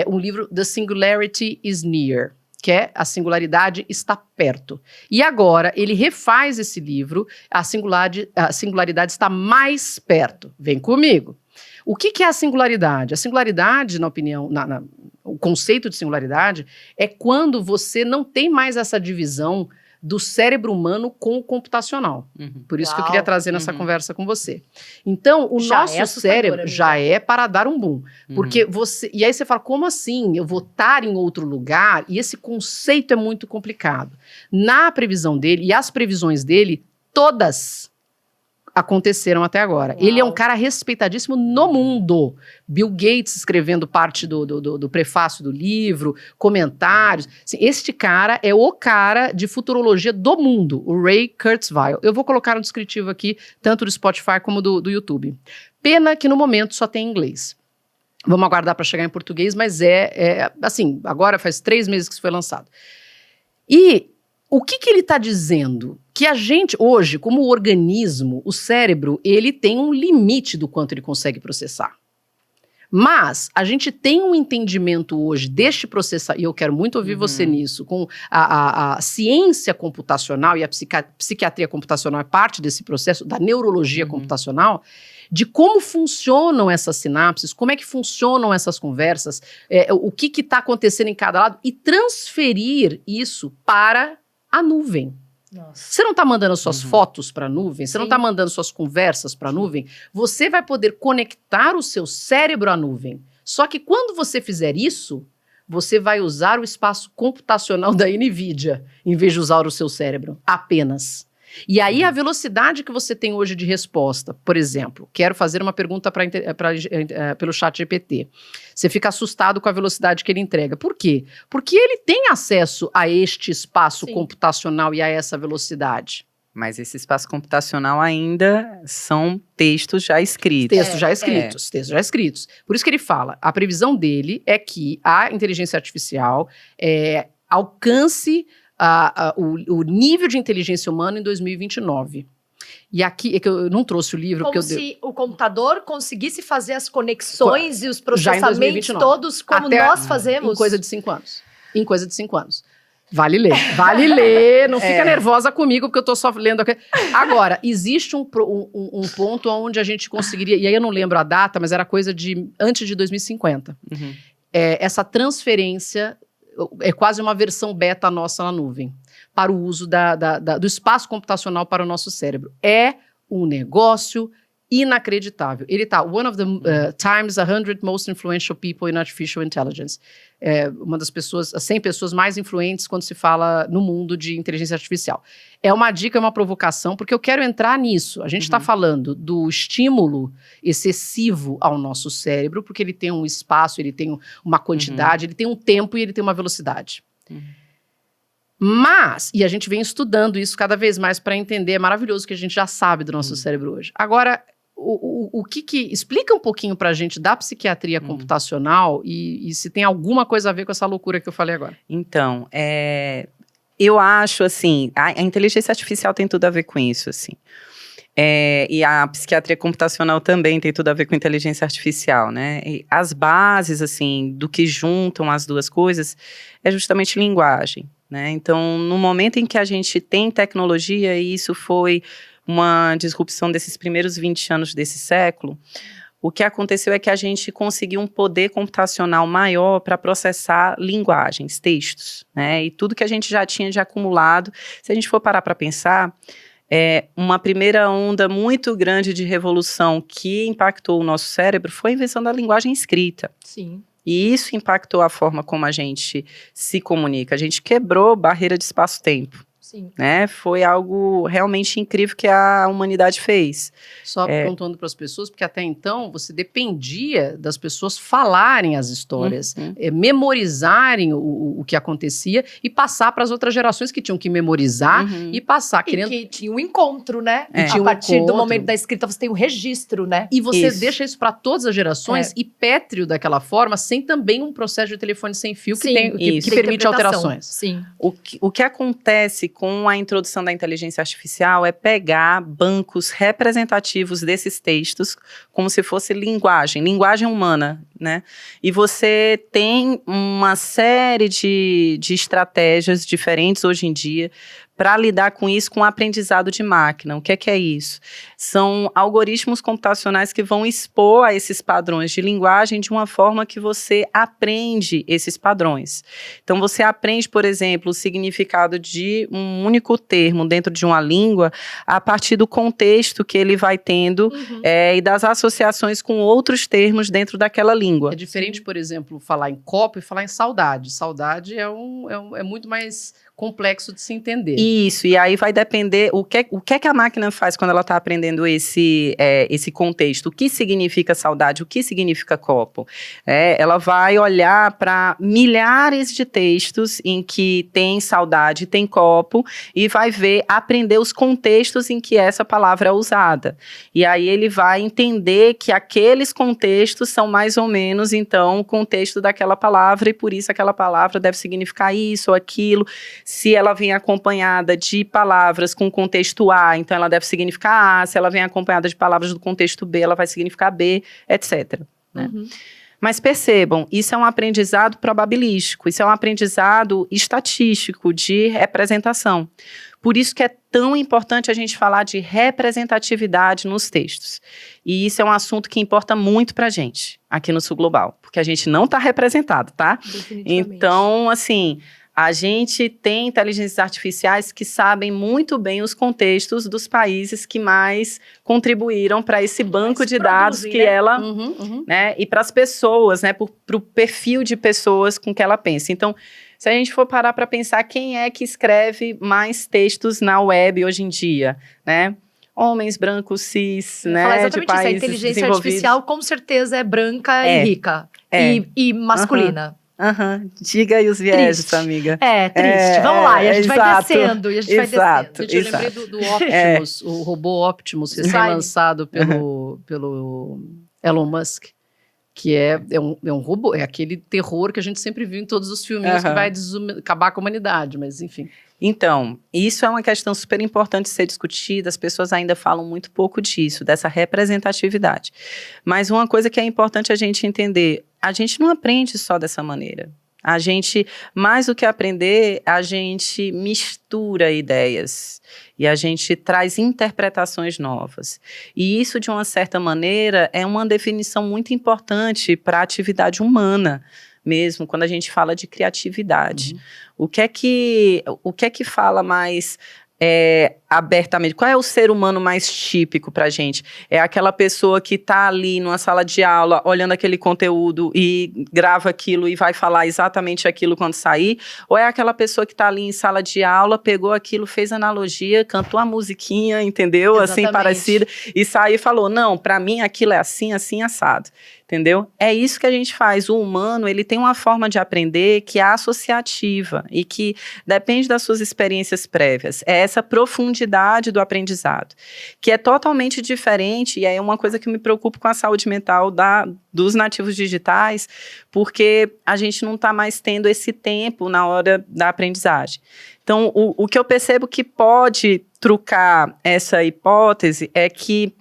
um livro The Singularity is Near, que é A Singularidade Está Perto. E agora ele refaz esse livro, A Singularidade Está Mais Perto. Vem comigo. O que é a singularidade? A singularidade, na opinião, o conceito de singularidade é quando você não tem mais essa divisão do cérebro humano com o computacional. Por isso que eu Uau. queria trazer nessa conversa com você. Então, o Já é nosso assustador, cérebro amiga. já é para dar um boom. Porque você... E aí você fala, como assim? Eu vou estar em outro lugar? E esse conceito é muito complicado. Na previsão dele, e as previsões dele, todas aconteceram até agora. Uau. Ele é um cara respeitadíssimo no mundo. Bill Gates escrevendo parte do prefácio do livro, comentários. Assim, este cara é o cara de futurologia do mundo, o Ray Kurzweil. Eu vou colocar no descritivo aqui, tanto do Spotify como do YouTube. Pena que no momento só tem em inglês. Vamos aguardar para chegar em português, mas assim, agora faz 3 meses que isso foi lançado. E o que ele está dizendo? Que a gente, hoje, como organismo, o cérebro, ele tem um limite do quanto ele consegue processar. Mas a gente tem um entendimento hoje deste processamento, e eu quero muito ouvir você nisso, com a ciência computacional e a psiquiatria computacional é parte desse processo, da neurologia computacional, de como funcionam essas sinapses, como é que funcionam essas conversas, o que está acontecendo em cada lado, e transferir isso para a nuvem. Nossa. Você não está mandando as suas fotos para a nuvem, você não Sim. está mandando suas conversas para a nuvem, você vai poder conectar o seu cérebro à nuvem. Só que quando você fizer isso, você vai usar o espaço computacional da NVIDIA, em vez de usar o seu cérebro, apenas. E aí a velocidade que você tem hoje de resposta, por exemplo, quero fazer uma pergunta pelo chat GPT. Você fica assustado com a velocidade que ele entrega. Por quê? Porque ele tem acesso a este espaço Sim. computacional e a essa velocidade. Mas esse espaço computacional ainda são textos já escritos. Textos já escritos, textos já escritos. Por isso que ele fala, a previsão dele é que a inteligência artificial alcance o nível de inteligência humana em 2029. E aqui, é que eu não trouxe o livro... Como porque se o computador conseguisse fazer as conexões e os processamentos 2029. todos como Até nós fazemos. Em coisa de 5 anos. Em coisa de 5 anos. Vale ler, vale ler. Não fica nervosa comigo, porque eu tô só lendo aqui. Agora, existe um ponto onde a gente conseguiria... E aí eu não lembro a data, mas era coisa de antes de 2050. Essa transferência... É quase uma versão beta nossa na nuvem, para o uso do espaço computacional para o nosso cérebro. É um negócio inacreditável. Ele tá, one of the times 100 most influential people in artificial intelligence. Uma das pessoas, as 100 pessoas mais influentes quando se fala no mundo de inteligência artificial. É uma dica, é uma provocação, porque eu quero entrar nisso. A gente está falando do estímulo excessivo ao nosso cérebro, porque ele tem um espaço, ele tem uma quantidade, ele tem um tempo e ele tem uma velocidade. Mas, e a gente vem estudando isso cada vez mais para entender, é maravilhoso que a gente já sabe do nosso cérebro hoje. Agora, o que explica um pouquinho pra gente da psiquiatria computacional e se tem alguma coisa a ver com essa loucura que eu falei agora. Então, eu acho, assim, a inteligência artificial tem tudo a ver com isso, assim. E a psiquiatria computacional também tem tudo a ver com inteligência artificial, né? E as bases, assim, do que juntam as duas coisas é justamente linguagem, né? Então, no momento em que a gente tem tecnologia, e isso foi uma disrupção desses primeiros 20 anos desse século, o que aconteceu é que a gente conseguiu um poder computacional maior para processar linguagens, textos, né? E tudo que a gente já tinha de acumulado, se a gente for parar para pensar, uma primeira onda muito grande de revolução que impactou o nosso cérebro foi a invenção da linguagem escrita. Sim. E isso impactou a forma como a gente se comunica. A gente quebrou barreira de espaço-tempo. Sim. Né? Foi algo realmente incrível que a humanidade fez. Só contando para as pessoas, porque até então você dependia das pessoas falarem as histórias, memorizarem o que acontecia e passar para as outras gerações que tinham que memorizar e passar. E que tinha um encontro, né? Tinha A partir do encontro. momento da escrita, você tem um registro, né? E você Isso. deixa isso para todas as gerações e pétreo daquela forma, sem também um processo de telefone sem fio que, Sim, que isso. permite alterações. Sim. O que acontece com a introdução da inteligência artificial é pegar bancos representativos desses textos, como se fosse linguagem humana, né? E você tem uma série de estratégias diferentes hoje em dia para lidar com isso, com o aprendizado de máquina. O que é isso? São algoritmos computacionais que vão expor a esses padrões de linguagem de uma forma que você aprende esses padrões. Então, você aprende, por exemplo, o significado de um único termo dentro de uma língua a partir do contexto que ele vai tendo e das associações com outros termos dentro daquela língua. É diferente, por exemplo, falar em copo e falar em saudade. Saudade é muito mais complexo de se entender. Isso, e aí vai depender o que a máquina faz quando ela está aprendendo esse contexto. O que significa saudade, o que significa copo. Ela vai olhar para milhares de textos em que tem saudade, tem copo, e vai aprender os contextos em que essa palavra é usada. E aí ele vai entender que aqueles contextos são mais ou menos, então, o contexto daquela palavra, e por isso aquela palavra deve significar isso ou aquilo. Se ela vem acompanhada de palavras com contexto A, então ela deve significar A. Se ela vem acompanhada de palavras do contexto B, ela vai significar B, etc. Né? Mas percebam, isso é um aprendizado probabilístico, isso é um aprendizado estatístico de representação. Por isso que é tão importante a gente falar de representatividade nos textos. E isso é um assunto que importa muito pra gente, aqui no Sul Global, porque a gente não está representado, tá? Então, assim, a gente tem inteligências artificiais que sabem muito bem os contextos dos países que mais contribuíram para esse banco de dados que ela, né, e para as pessoas, né, para o perfil de pessoas com que ela pensa. Então, se a gente for parar para pensar quem é que escreve mais textos na web hoje em dia, né? Homens brancos, cis, né, falar exatamente de países isso. A inteligência desenvolvidos. artificial com certeza é branca e rica. E masculina. Diga aí os vieses, Triste. amiga. Triste. Vamos lá, e a gente vai exato, descendo, e a gente vai descendo. Gente, eu lembrei do Optimus, o robô Optimus, recém-lançado pelo Elon Musk, que é um robô, é aquele terror que a gente sempre viu em todos os filminhos que vai acabar com a humanidade, mas enfim. Então, isso é uma questão super importante de ser discutida, as pessoas ainda falam muito pouco disso, dessa representatividade. Mas uma coisa que é importante a gente entender, a gente não aprende só dessa maneira. A gente, mais do que aprender, a gente mistura ideias e a gente traz interpretações novas. E isso, de uma certa maneira, é uma definição muito importante para a atividade humana, mesmo quando a gente fala de criatividade. O que é que fala mais abertamente. Qual é o ser humano mais típico pra gente? É aquela pessoa que tá ali numa sala de aula, olhando aquele conteúdo e grava aquilo e vai falar exatamente aquilo quando sair? Ou é aquela pessoa que tá ali em sala de aula, pegou aquilo, fez analogia, cantou a musiquinha, entendeu? Exatamente. Assim, parecida, e saiu e falou, não, pra mim aquilo é assim, assim, assado. Entendeu? É isso que a gente faz. O humano, ele tem uma forma de aprender que é associativa e que depende das suas experiências prévias. É essa profundidade do aprendizado, que é totalmente diferente, e é uma coisa que me preocupa com a saúde mental dos nativos digitais, porque a gente não está mais tendo esse tempo na hora da aprendizagem. Então, o que eu percebo que pode trucar essa hipótese é que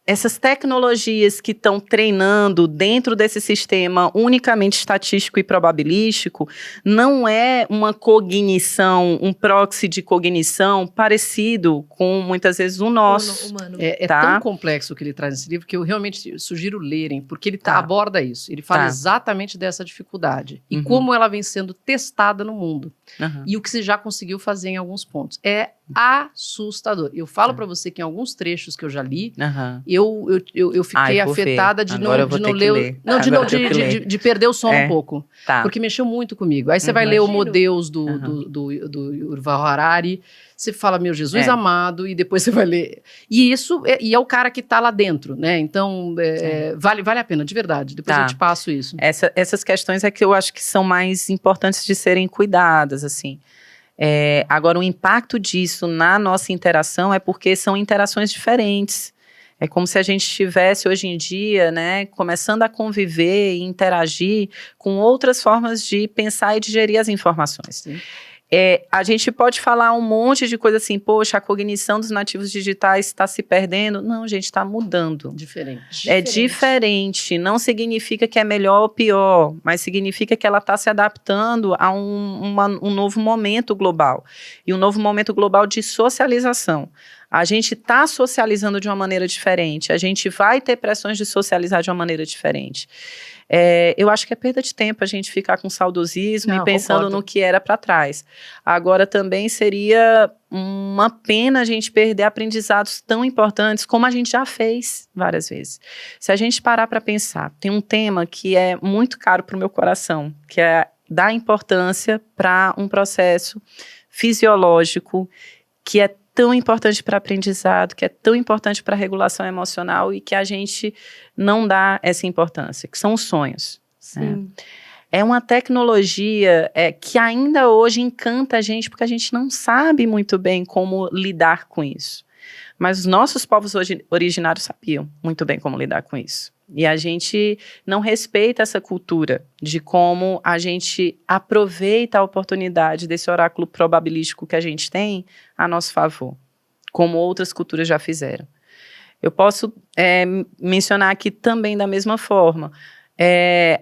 essas tecnologias que estão treinando dentro desse sistema unicamente estatístico e probabilístico não é uma cognição, um proxy de cognição parecido com, muitas vezes, o nosso. Humano. É Tá. tão complexo o que ele traz nesse livro que eu realmente sugiro lerem, porque ele Tá. aborda isso. Ele fala Tá. exatamente dessa dificuldade e Uhum. como ela vem sendo testada no mundo. Aham. E o que se já conseguiu fazer em alguns pontos. É assustador. Eu falo Tá. pra você que em alguns trechos que eu já li, Aham. eu fiquei Ai, vou ver. afetada de Agora eu não, vou de não ter que ler. ler. Não, de, Agora não, eu tenho que ler. de perder o sono É. um pouco. Tá. Porque mexeu muito comigo. Aí você vai Uhum. ler o Imagino. Modeus Uhum. do Yuval Harari, você fala, meu Jesus É. amado, e depois você vai ler. E isso é o cara que tá lá dentro, né? Então, vale a pena, de verdade. Depois Tá. eu te passo isso. Essas questões é que eu acho que são mais importantes de serem cuidadas, assim. Agora, o impacto disso na nossa interação é porque são interações diferentes. É como se a gente estivesse, hoje em dia, né, começando a conviver e interagir com outras formas de pensar e digerir as informações. Sim. A gente pode falar um monte de coisa assim, poxa, a cognição dos nativos digitais está se perdendo. Não, gente, está mudando. Diferente. É diferente, não significa que é melhor ou pior, mas significa que ela está se adaptando a um novo momento global. E um novo momento global de socialização. A gente está socializando de uma maneira diferente, a gente vai ter pressões de socializar de uma maneira diferente. Eu acho que é perda de tempo a gente ficar com saudosismo Não, e pensando concordo. no que era para trás. Agora, também seria uma pena a gente perder aprendizados tão importantes como a gente já fez várias vezes. Se a gente parar para pensar, tem um tema que é muito caro para o meu coração, que é dar importância para um processo fisiológico que é tão importante para aprendizado, que é tão importante para a regulação emocional e que a gente não dá essa importância, que são os sonhos. Sim. É uma tecnologia que ainda hoje encanta a gente, porque a gente não sabe muito bem como lidar com isso. Mas os nossos povos originários sabiam muito bem como lidar com isso. E a gente não respeita essa cultura de como a gente aproveita a oportunidade desse oráculo probabilístico que a gente tem a nosso favor, como outras culturas já fizeram. Eu posso mencionar aqui também da mesma forma,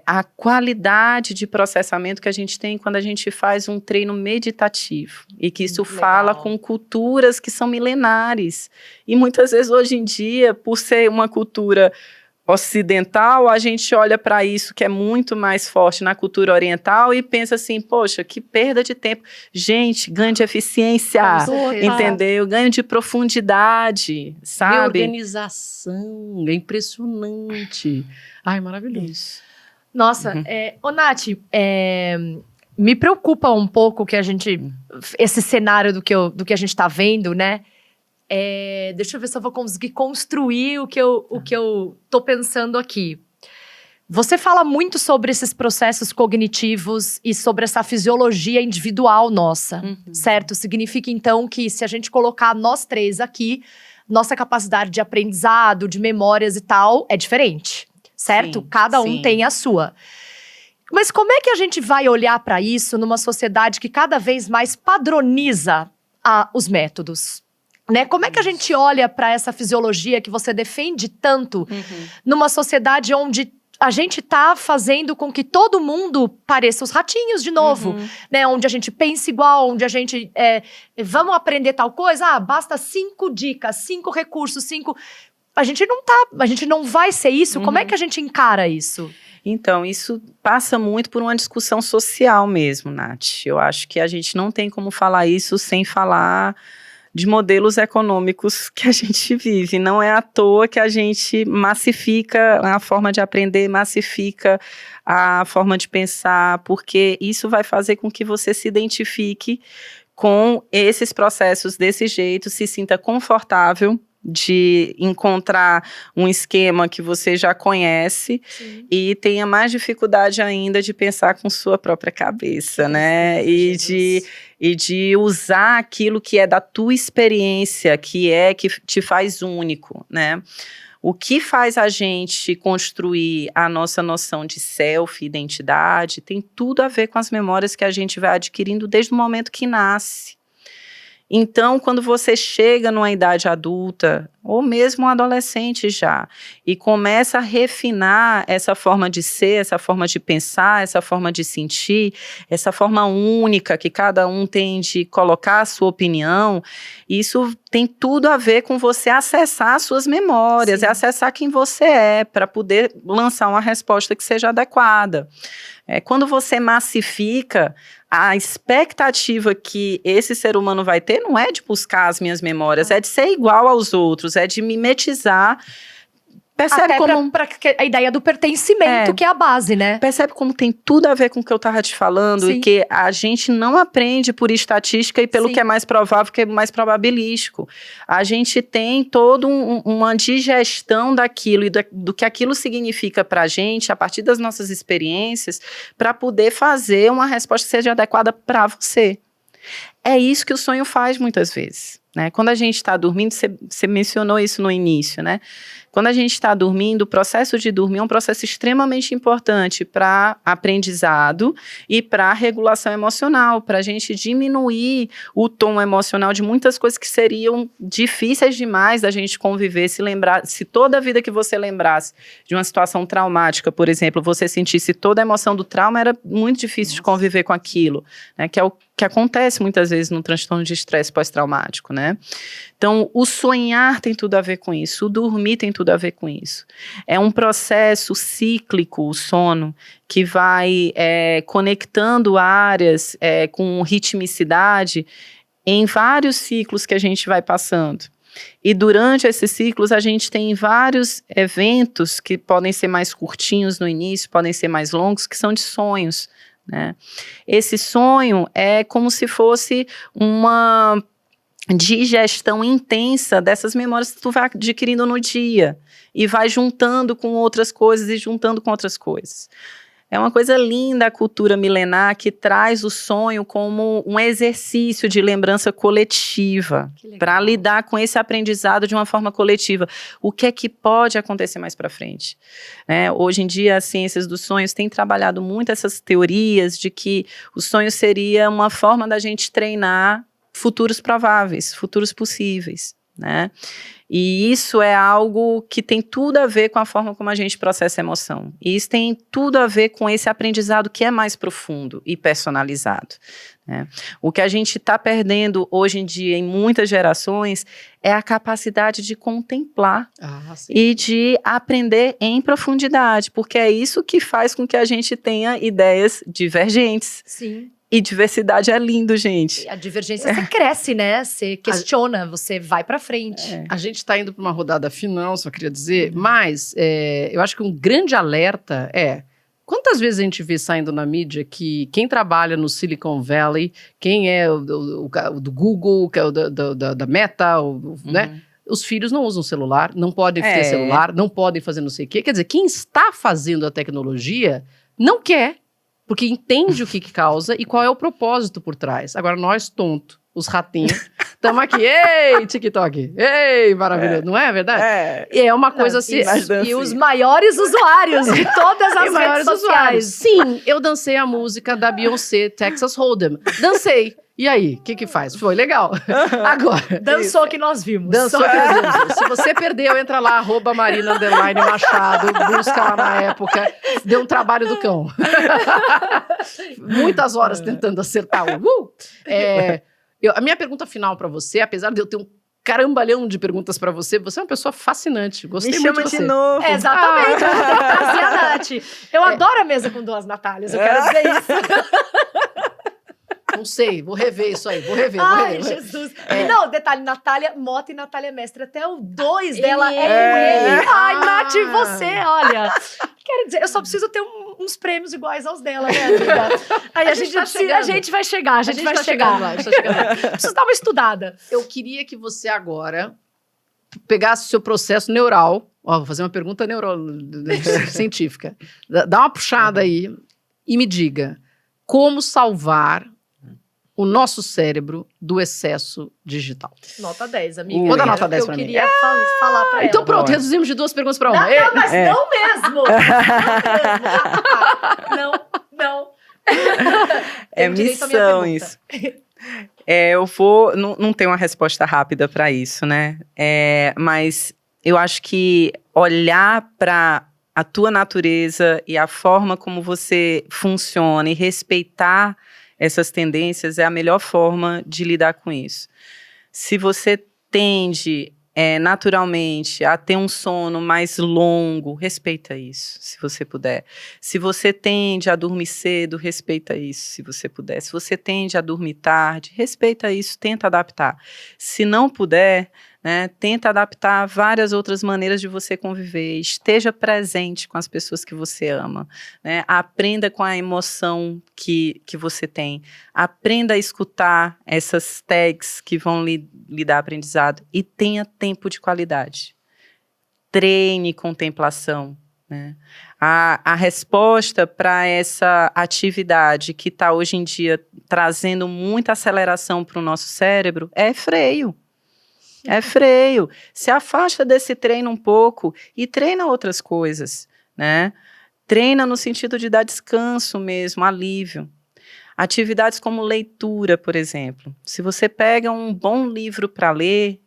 a qualidade de processamento que a gente tem quando a gente faz um treino meditativo e que isso Legal. fala com culturas que são milenares. E muitas vezes hoje em dia, por ser uma cultura ocidental, a gente olha para isso que é muito mais forte na cultura oriental e pensa assim, poxa, que perda de tempo. Gente, ganho de eficiência, entendeu? Ganho de profundidade, sabe? Reorganização, é impressionante. Ai, maravilhoso. Nossa, ô Nath, me preocupa um pouco que esse cenário do que a gente tá vendo, né? Deixa eu ver se eu vou conseguir construir o que eu tô pensando aqui. Você fala muito sobre esses processos cognitivos e sobre essa fisiologia individual nossa, certo? Significa, então, que se a gente colocar nós três aqui, nossa capacidade de aprendizado, de memórias e tal, é diferente, certo? Sim, Cada um sim. tem a sua. Mas como é que a gente vai olhar para isso numa sociedade que cada vez mais padroniza os métodos? Né? Como é que a gente olha para essa fisiologia que você defende tanto numa sociedade onde a gente tá fazendo com que todo mundo pareça os ratinhos de novo, né? Onde a gente pensa igual, onde a gente vamos aprender tal coisa, basta 5 dicas, 5 recursos, 5... A gente não vai ser isso. Como é que a gente encara isso? Então, isso passa muito por uma discussão social mesmo, Nath. Eu acho que a gente não tem como falar isso sem falar de modelos econômicos que a gente vive. Não é à toa que a gente massifica a forma de aprender, massifica a forma de pensar, porque isso vai fazer com que você se identifique com esses processos desse jeito, se sinta confortável de encontrar um esquema que você já conhece. Sim. E tenha mais dificuldade ainda de pensar com sua própria cabeça, né? E de usar aquilo que é da tua experiência, que te faz único, né? O que faz a gente construir a nossa noção de self, identidade, tem tudo a ver com as memórias que a gente vai adquirindo desde o momento que nasce. Então, quando você chega numa idade adulta, ou mesmo um adolescente já, e começa a refinar essa forma de ser, essa forma de pensar, essa forma de sentir, essa forma única que cada um tem de colocar a sua opinião, isso tem tudo a ver com você acessar as suas memórias, Sim. acessar quem você é, para poder lançar uma resposta que seja adequada. Quando você massifica, a expectativa que esse ser humano vai ter não é de buscar as minhas memórias, é de ser igual aos outros, é de mimetizar. Percebe até como pra a ideia do pertencimento, que é a base, né? Percebe como tem tudo a ver com o que eu estava te falando. Sim. E que a gente não aprende por estatística e pelo Sim. que é mais provável, que é mais probabilístico. A gente tem toda uma digestão daquilo e do que aquilo significa pra gente, a partir das nossas experiências, para poder fazer uma resposta que seja adequada para você. É isso que o sonho faz muitas vezes, né? Quando a gente está dormindo, você mencionou isso no início, né? Quando a gente está dormindo, o processo de dormir é um processo extremamente importante para aprendizado e para regulação emocional, para a gente diminuir o tom emocional de muitas coisas que seriam difíceis demais da gente conviver, se toda a vida que você lembrasse de uma situação traumática, por exemplo, você sentisse toda a emoção do trauma, era muito difícil de conviver com aquilo, né? Que é o que acontece muitas vezes no transtorno de estresse pós-traumático, né? Então, o sonhar tem tudo a ver com isso, o dormir tem tudo a ver com isso. É um processo cíclico, o sono, que vai conectando áreas com ritmicidade em vários ciclos que a gente vai passando. E durante esses ciclos a gente tem vários eventos que podem ser mais curtinhos no início, podem ser mais longos, que são de sonhos, né? Esse sonho é como se fosse uma digestão intensa dessas memórias que tu vai adquirindo no dia e vai juntando com outras coisas e juntando com outras coisas. É uma coisa linda a cultura milenar que traz o sonho como um exercício de lembrança coletiva para lidar com esse aprendizado de uma forma coletiva. O que é que pode acontecer mais para frente? Hoje em dia, as ciências dos sonhos têm trabalhado muito essas teorias de que o sonho seria uma forma da gente treinar futuros prováveis, futuros possíveis, né? E isso é algo que tem tudo a ver com a forma como a gente processa a emoção. E isso tem tudo a ver com esse aprendizado que é mais profundo e personalizado, né? O que a gente está perdendo hoje em dia em muitas gerações é a capacidade de contemplar e de aprender em profundidade, porque é isso que faz com que a gente tenha ideias divergentes. Sim. E diversidade é lindo, gente. A divergência, você cresce, né? Você questiona, você vai pra frente. A gente tá indo pra uma rodada final, só queria dizer, mas eu acho que um grande alerta quantas vezes a gente vê saindo na mídia que quem trabalha no Silicon Valley, quem é o do Google, que é o da Meta, né? Os filhos não usam celular, não podem ter celular, não podem fazer não sei o quê. Quer dizer, quem está fazendo a tecnologia não quer, porque entende o que causa e qual é o propósito por trás. Agora, nós, tontos, os ratinhos, estamos aqui, ei, TikTok, ei, maravilhoso, não é verdade? É uma coisa assim. E os maiores usuários de todas as redes sociais. Sim, eu dancei a música da Beyoncé, Texas Hold'em. Dancei. E aí, o que faz? Foi legal. Agora. Dançou que nós vimos. Dançou que nós vimos. Se você perdeu, entra lá, @Marina_Machado, busca lá na época. Deu um trabalho do cão. Muitas horas tentando acertar o. A minha pergunta final pra você, apesar de eu ter um carambalhão de perguntas pra você, você é uma pessoa fascinante. Gostei muito de você. Me chama de novo. Exatamente. Nath? Eu adoro a mesa com 2 Natálias, eu quero dizer isso. Não sei, vou rever isso aí, vou rever. Ai, Jesus. E não, detalhe, Natália Mota e Natália Mestre, até o 2 dela é com ele. Ai, Nath, você, olha. Quero dizer, eu só preciso ter uns prêmios iguais aos dela, né, amiga? Aí a gente vai chegar, a gente vai chegar. A gente tá chegando lá. Preciso dar uma estudada. Eu queria que você agora pegasse o seu processo neural. Ó, vou fazer uma pergunta científica. Dá uma puxada aí e me diga como salvar o nosso cérebro do excesso digital. Nota 10, amiga. Vou dar nota 10 pra mim. Eu queria falar pra ela. Então pronto, Boa. reduzimos de 2 perguntas para 1. Não, mas não mesmo. Não. É Tenho direito à minha missão pergunta. isso. Eu vou... Não tenho uma resposta rápida para isso, né? Mas eu acho que olhar para a tua natureza e a forma como você funciona e respeitar essas tendências é a melhor forma de lidar com isso. Se você tende naturalmente a ter um sono mais longo, respeita isso, se você puder. Se você tende a dormir cedo, respeita isso, se você puder. Se você tende a dormir tarde, respeita isso, tenta adaptar. Se não puder, né, tenta adaptar várias outras maneiras de você conviver. Esteja presente com as pessoas que você ama, né? Aprenda com a emoção que você tem. Aprenda a escutar essas tags que vão lhe dar aprendizado e tenha tempo de qualidade. Treine contemplação, né? A resposta para essa atividade que está hoje em dia trazendo muita aceleração para o nosso cérebro é freio. É freio. Se afasta desse treino um pouco e treina outras coisas, né? Treina no sentido de dar descanso mesmo, alívio. Atividades como leitura, por exemplo. Se você pega um bom livro para ler,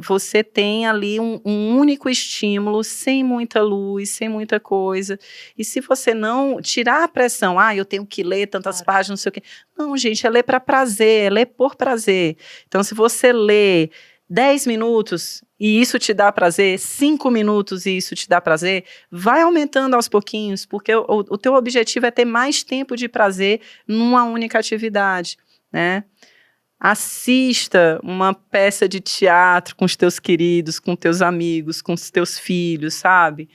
você tem ali um único estímulo, sem muita luz, sem muita coisa. E se você não tirar a pressão, eu tenho que ler tantas páginas, não sei o quê. Não, gente, é ler para prazer, é ler por prazer. Então, se você lê 10 minutos e isso te dá prazer, 5 minutos e isso te dá prazer, vai aumentando aos pouquinhos, porque o teu objetivo é ter mais tempo de prazer numa única atividade, né? Assista uma peça de teatro com os teus queridos, com teus amigos, com os teus filhos, sabe?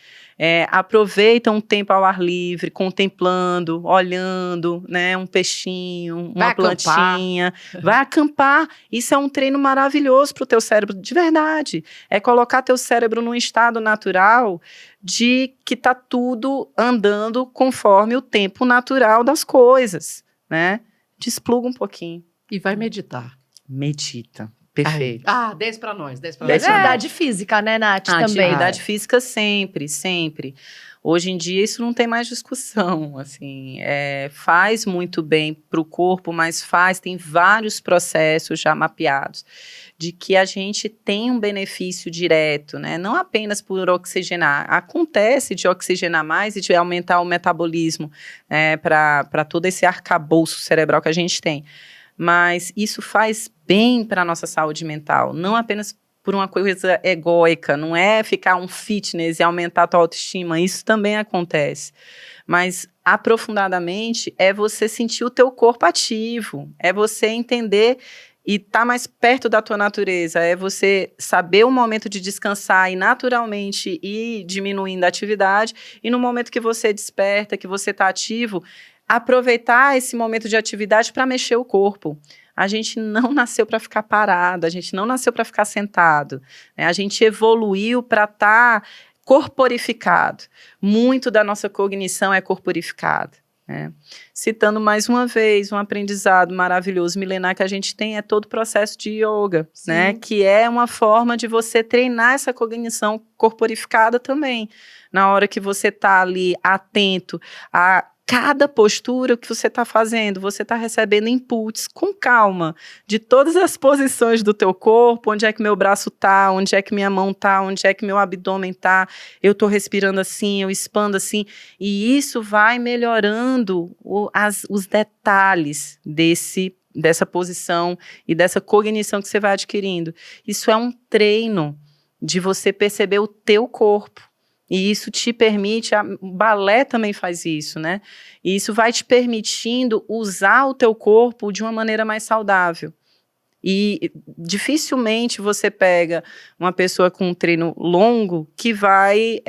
Aproveita um tempo ao ar livre, contemplando, olhando, né? Um peixinho, uma plantinha. Vai acampar. Isso é um treino maravilhoso para o teu cérebro, de verdade. É colocar teu cérebro num estado natural de que tá tudo andando conforme o tempo natural das coisas, né? Despluga um pouquinho. E vai meditar. Medita. Perfeito. 10 para nós, 10 para E nós. atividade física, né, Nath, também. Atividade física sempre, sempre. Hoje em dia isso não tem mais discussão, assim, faz muito bem para o corpo, mas tem vários processos já mapeados de que a gente tem um benefício direto, né? Não apenas por oxigenar, acontece de oxigenar mais e de aumentar o metabolismo, para todo esse arcabouço cerebral que a gente tem. Mas isso faz bem para a nossa saúde mental, não apenas por uma coisa egóica, não é ficar um fitness e aumentar a tua autoestima, isso também acontece. Mas, aprofundadamente, é você sentir o teu corpo ativo, é você entender e estar mais perto da tua natureza, é você saber o momento de descansar e naturalmente ir diminuindo a atividade, e no momento que você desperta, que você está ativo, aproveitar esse momento de atividade para mexer o corpo. A gente não nasceu para ficar parado, a gente não nasceu para ficar sentado, né? A gente evoluiu para estar corporificado. Muito da nossa cognição é corporificada, né? Citando mais uma vez um aprendizado maravilhoso milenar que a gente tem, é todo o processo de yoga, né? Que é uma forma de você treinar essa cognição corporificada também. Na hora que você está ali atento a cada postura que você está fazendo, você está recebendo inputs com calma, de todas as posições do teu corpo, onde é que meu braço está, onde é que minha mão está, onde é que meu abdômen está, eu estou respirando assim, eu expando assim, e isso vai melhorando os detalhes dessa posição e dessa cognição que você vai adquirindo. Isso é um treino de você perceber o teu corpo, E isso te permite, o balé também faz isso, né? E isso vai te permitindo usar o teu corpo de uma maneira mais saudável. E dificilmente você pega uma pessoa com um treino longo que vai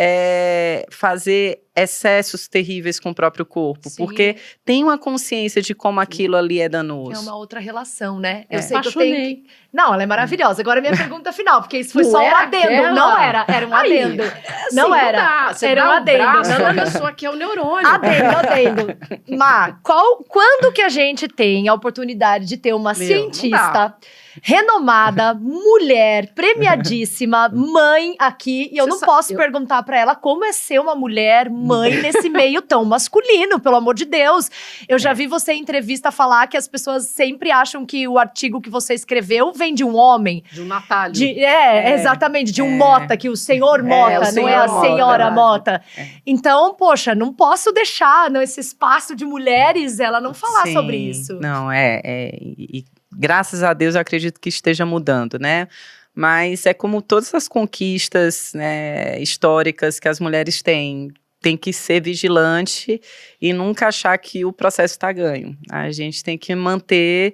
fazer excessos terríveis com o próprio corpo, Sim. porque tem uma consciência de como aquilo ali é danoso. É uma outra relação, né? É. Eu sei que eu tenho que... Não, ela é maravilhosa. Agora minha pergunta final, porque isso foi Não só um era adendo. aquela? Não era um Aí, adendo. Assim, Não era. dá. Você Era dá um o adendo. braço, Não, não, a não. pessoa aqui é o neurônio. Adendo. Má, quando que a gente tem a oportunidade de ter uma Meu, não cientista renomada, mulher, premiadíssima, mãe aqui, e eu Você não sabe- posso perguntar pra ela como é ser uma mulher mãe nesse meio tão masculino, pelo amor de Deus. Eu já vi você em entrevista falar que as pessoas sempre acham que o artigo que você escreveu vem de um homem. De um Natália. Exatamente, de um Mota, que o senhor Mota, o não é senhor a Mota, senhora verdade. Mota. Então, poxa, não posso deixar esse espaço de mulheres ela não falar Sim, sobre isso. Não, e graças a Deus eu acredito que esteja mudando, né? Mas é como todas as conquistas, né, históricas que as mulheres têm. Tem que ser vigilante e nunca achar que o processo está ganho. A gente tem que manter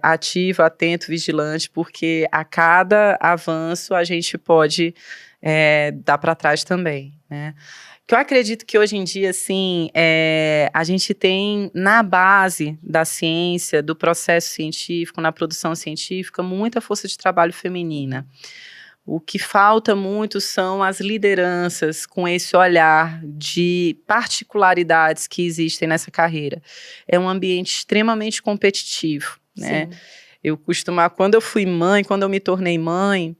ativo, atento, vigilante, porque a cada avanço a gente pode dar para trás também, né? Que eu acredito que hoje em dia, assim, a gente tem na base da ciência, do processo científico, na produção científica, muita força de trabalho feminina. O que falta muito são as lideranças com esse olhar de particularidades que existem nessa carreira. É um ambiente extremamente competitivo, né? Sim. Eu costumava, quando eu fui mãe, quando eu me tornei mãe,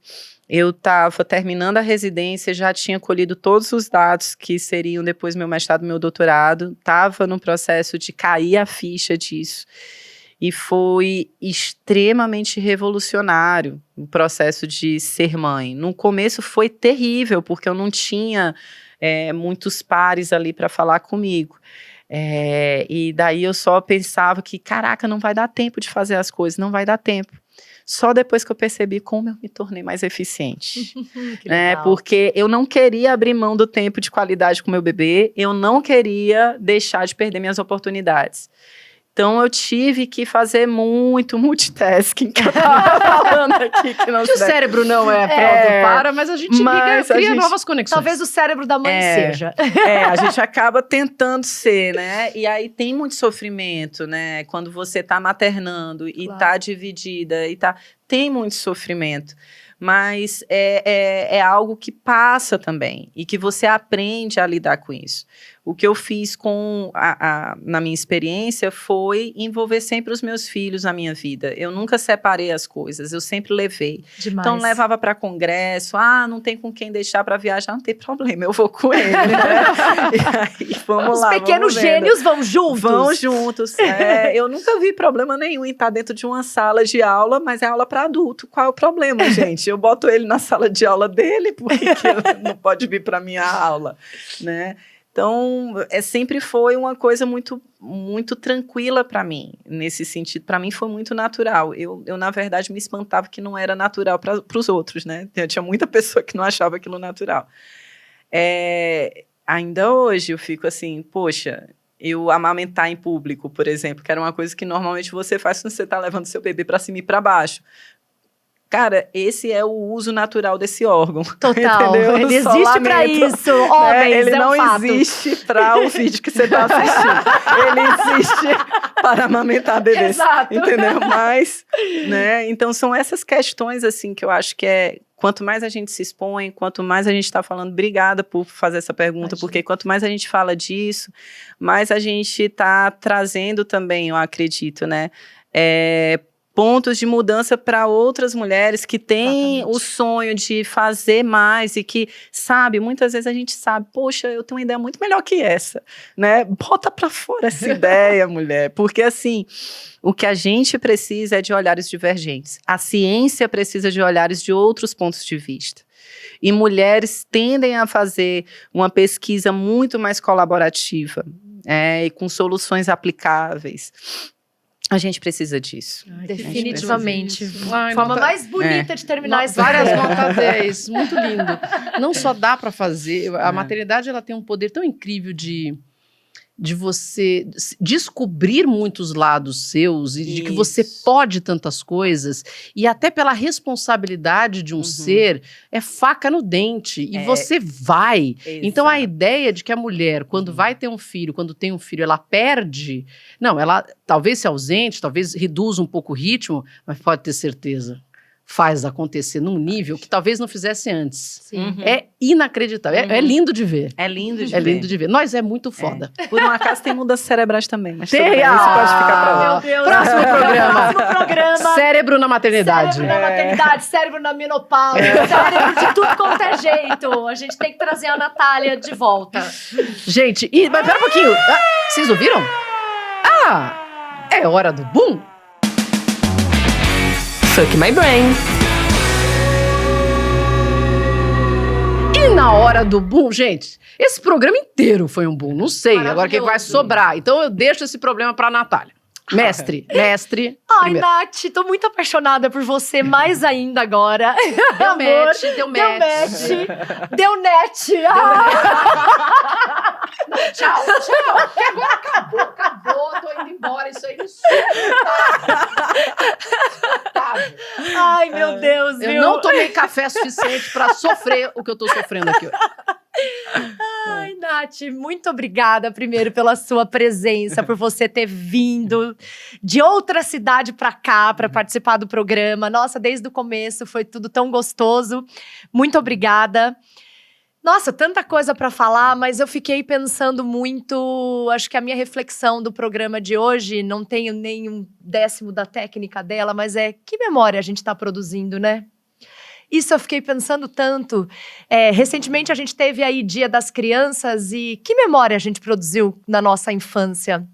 eu estava terminando a residência, já tinha colhido todos os dados que seriam depois meu mestrado, meu doutorado, estava no processo de cair a ficha disso. E foi extremamente revolucionário o processo de ser mãe. No começo foi terrível, porque eu não tinha muitos pares ali para falar comigo. E daí eu só pensava que, caraca, não vai dar tempo de fazer as coisas, não vai dar tempo. Só depois que eu percebi como eu me tornei mais eficiente. Que legal. Porque eu não queria abrir mão do tempo de qualidade com meu bebê, eu não queria deixar de perder minhas oportunidades. Então, eu tive que fazer muito multitasking, que eu tava falando aqui. Que não Que o se deve. cérebro não é pronto para, mas a gente Mas cria a gente- novas conexões. Talvez o cérebro da mãe seja. A gente acaba tentando ser, né? E aí tem muito sofrimento, né? Quando você tá maternando e Claro. tá dividida, tem muito sofrimento. Mas é algo que passa também e que você aprende a lidar com isso. O que eu fiz na minha experiência foi envolver sempre os meus filhos na minha vida. Eu nunca separei as coisas, eu sempre levei. Demais. Então, levava para congresso, não tem com quem deixar para viajar, não tem problema, eu vou com ele, né? E aí, vamos Os lá, pequenos vamos vendo. gênios vão juntos. Vão juntos. Eu nunca vi problema nenhum em estar dentro de uma sala de aula, mas é aula para adulto. Qual é o problema, gente? Eu boto ele na sala de aula dele, por que ele não pode vir para minha aula, né? Então, sempre foi uma coisa muito, muito tranquila para mim, nesse sentido. Para mim, foi muito natural. Eu, na verdade, me espantava que não era natural para os outros, né? Tinha muita pessoa que não achava aquilo natural. Ainda hoje, eu fico assim, poxa, eu amamentar em público, por exemplo, que era uma coisa que normalmente você faz quando você está levando seu bebê para cima e para baixo. Cara, esse é o uso natural desse órgão. Total. Entendeu? Ele Só existe pra lamento, isso, homens, Ele é um não fato. existe para o vídeo que você está assistindo. Ele existe para amamentar bebês. Exato. Entendeu? Mas, né? Então, são essas questões, assim, que eu acho que quanto mais a gente se expõe, quanto mais a gente está falando, obrigada por fazer essa pergunta, Imagina. porque quanto mais a gente fala disso, mais a gente está trazendo também, eu acredito, né? Pontos de mudança para outras mulheres que têm Exatamente. o sonho de fazer mais e que, sabe, muitas vezes a gente sabe, poxa, eu tenho uma ideia muito melhor que essa, né? Bota para fora essa ideia, mulher, porque assim, o que a gente precisa é de olhares divergentes. A ciência precisa de olhares de outros pontos de vista. E mulheres tendem a fazer uma pesquisa muito mais colaborativa, e com soluções aplicáveis. A gente precisa disso. Definitivamente. Ai, Forma nota- mais bonita de terminar esse Várias programa. nota 10, muito lindo. Não só dá para fazer, a maternidade ela tem um poder tão incrível de você descobrir muitos lados seus e de que você pode tantas coisas, e até pela responsabilidade de um ser, é faca no dente, e você vai. Então a ideia de que a mulher, quando vai ter um filho, quando tem um filho, ela perde, não, ela talvez se ausente, talvez reduza um pouco o ritmo, mas pode ter certeza, faz acontecer num nível que talvez não fizesse antes. Sim. É inacreditável, é lindo de ver. É lindo de É ver. lindo de ver. Nós é muito foda. Por um acaso tem mudanças cerebrais também. Mas Tem, tudo bem, isso pode ficar pra Meu lá. Deus. Próximo programa. Próximo programa. Cérebro na maternidade. Cérebro na maternidade, cérebro na menopausa, cérebro de tudo quanto é jeito. A gente tem que trazer a Natália de volta. Gente, mas pera um pouquinho. Ah, vocês ouviram? Ah, é hora do boom. Fuck my brain. E na hora do boom, gente, esse programa inteiro foi um boom. Não sei agora o que vai Maravilhoso. sobrar. Então eu deixo esse problema pra Natália. Mestre. Ai, primeiro. Nath, tô muito apaixonada por você, mais ainda agora. Deu Amor, match, deu Deu match. match. Deu net. Ah, Tchau, tchau. Que agora acabou. Tô indo embora. Isso aí não insuportável. ai, meu Deus, Eu viu? não tomei café suficiente pra sofrer o que eu tô sofrendo aqui hoje. Ai, Nath, muito obrigada primeiro pela sua presença, por você ter vindo de outra cidade pra cá pra participar do programa. Nossa, desde o começo foi tudo tão gostoso. Muito obrigada. Nossa, tanta coisa pra falar, mas eu fiquei pensando muito. Acho que a minha reflexão do programa de hoje, não tenho nem um décimo da técnica dela, mas é que memória a gente tá produzindo, né? Isso eu fiquei pensando tanto. Recentemente a gente teve aí Dia das Crianças e que memória a gente produziu na nossa infância?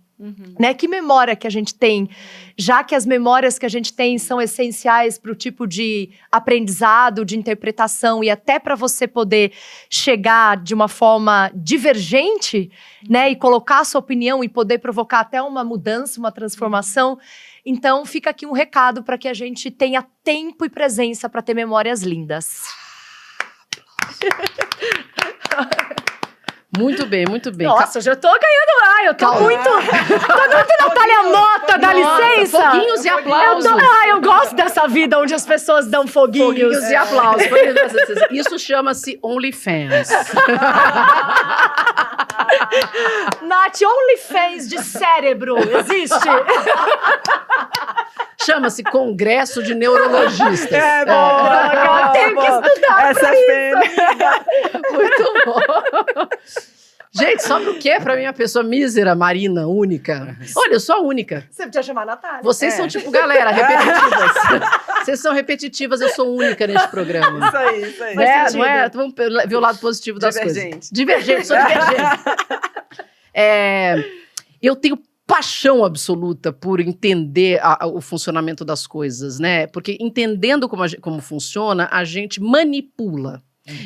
Né? Que memória que a gente tem? Já que as memórias que a gente tem são essenciais para o tipo de aprendizado, de interpretação e até para você poder chegar de uma forma divergente, né? E colocar a sua opinião e poder provocar até uma mudança, uma transformação. Então, fica aqui um recado para que a gente tenha tempo e presença para ter memórias lindas. Muito bem, muito bem. Nossa, eu já tô ganhando. Ai, eu tô Calma. muito. Tô muito Natália Mota, dá Nossa, licença. foguinhos e aplausos. Eu gosto dessa vida onde as pessoas dão foguinhos. Foguinhos e aplausos. Isso chama-se OnlyFans. Nath, OnlyFans de cérebro, existe? Chama-se Congresso de Neurologistas. Droga, tenho que estudar Essa pra é isso. pena. Muito bom. Gente, sobra o quê pra mim, a pessoa mísera, Marina, única? Olha, eu sou a única. Você podia chamar a Natália. Vocês são tipo, galera, repetitivas. Vocês são repetitivas, eu sou única neste programa. Isso aí, isso aí. Faz Não é? sentido. Vamos ver o lado positivo das Divergente. coisas. Divergente, sou divergente. Eu tenho paixão absoluta por entender o funcionamento das coisas, né? Porque entendendo como funciona, a gente manipula.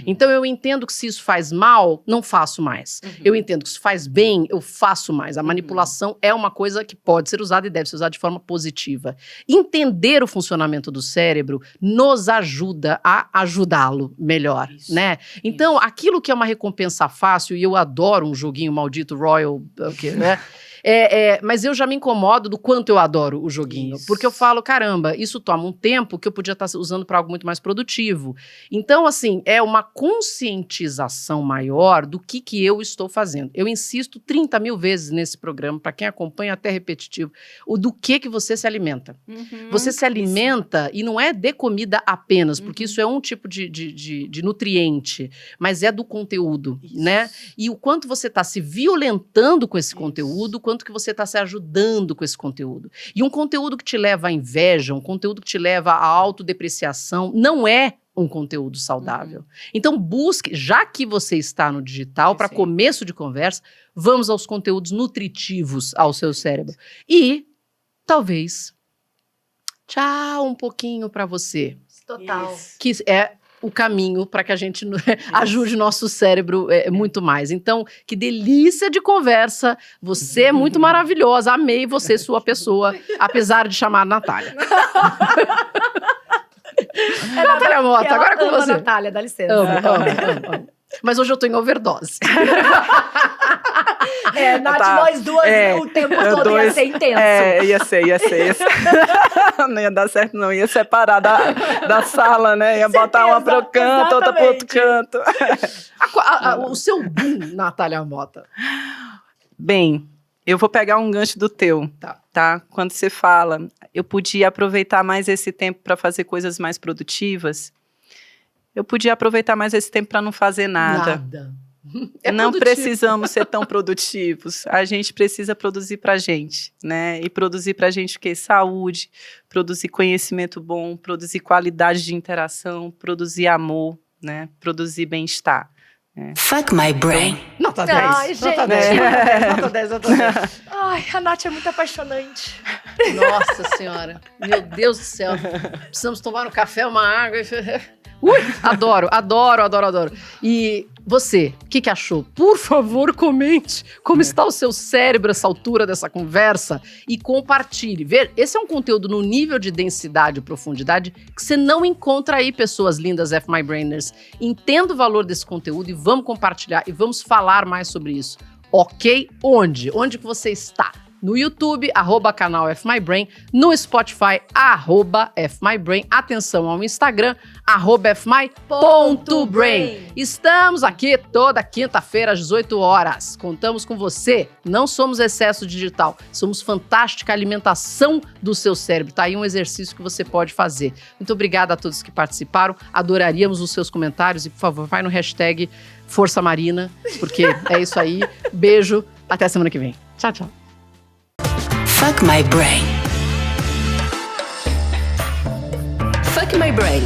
Então eu entendo que se isso faz mal, não faço mais. Eu entendo que se faz bem, eu faço mais. A manipulação é uma coisa que pode ser usada e deve ser usada de forma positiva. Entender o funcionamento do cérebro nos ajuda a ajudá-lo melhor, Isso, né? Então, aquilo que é uma recompensa fácil, e eu adoro um joguinho maldito Royal, né? Mas eu já me incomodo do quanto eu adoro o joguinho. Isso. Porque eu falo, caramba, isso toma um tempo que eu podia estar usando para algo muito mais produtivo. Então, assim, é uma conscientização maior do que eu estou fazendo. Eu insisto 30 mil vezes nesse programa, para quem acompanha até repetitivo, o do que você se alimenta. Você se alimenta e não é de comida apenas, porque isso é um tipo de nutriente, mas é do conteúdo, né? E o quanto você está se violentando com esse conteúdo, quanto que você está se ajudando com esse conteúdo. E um conteúdo que te leva à inveja, um conteúdo que te leva à autodepreciação, não é um conteúdo saudável. Então busque, já que você está no digital, para começo de conversa, vamos aos conteúdos nutritivos ao seu cérebro. E, talvez, tchau um pouquinho para você. Total. Isso. Que é o caminho para que a gente ajude nosso cérebro muito mais. Então, que delícia de conversa. Você é muito maravilhosa. Amei você, sua pessoa, apesar de chamar Natália. Natália Mota, agora com você. Natália, dá licença. Amo. Mas hoje eu tô em overdose. Nath, Tá. nós duas, o tempo todo ia ser intenso. Ia ser. Não ia dar certo, não. Ia separar da sala, né? Ia botar uma pro canto, outra pro outro canto. O seu boom, Natália Mota. Bem, eu vou pegar um gancho do teu, tá? Quando você fala, eu podia aproveitar mais esse tempo para fazer coisas mais produtivas. Eu podia aproveitar mais esse tempo para não fazer nada. Não produtivo. precisamos ser tão produtivos. A gente precisa produzir pra gente, né? E produzir pra gente o quê? Saúde, produzir conhecimento bom, produzir qualidade de interação, produzir amor, né? Produzir bem-estar. Fuck my brain. Nota 10. Ai, Nota gente. 10. Nota 10. Ai, a Nath é muito apaixonante. Nossa senhora. Meu Deus do céu. Precisamos tomar um café, uma água. Adoro. E você, o que achou? Por favor, comente como está o seu cérebro essa altura dessa conversa e compartilhe. Esse é um conteúdo no nível de densidade e profundidade que você não encontra aí, pessoas lindas F-My-Brainers. Entenda o valor desse conteúdo e vamos compartilhar e vamos falar mais sobre isso. Ok? Onde? Onde que você está? No YouTube, @canal FMyBrain, no Spotify, @FMyBrain, atenção ao Instagram, @FMy.brain. Estamos aqui toda quinta-feira às 18 horas. Contamos com você. Não somos excesso digital, somos fantástica alimentação do seu cérebro. Tá aí um exercício que você pode fazer. Muito obrigada a todos que participaram. Adoraríamos os seus comentários e, por favor, vai no hashtag Força Marina, porque é isso aí. Beijo, até semana que vem. Tchau, tchau. Fuck my brain. Fuck my brain.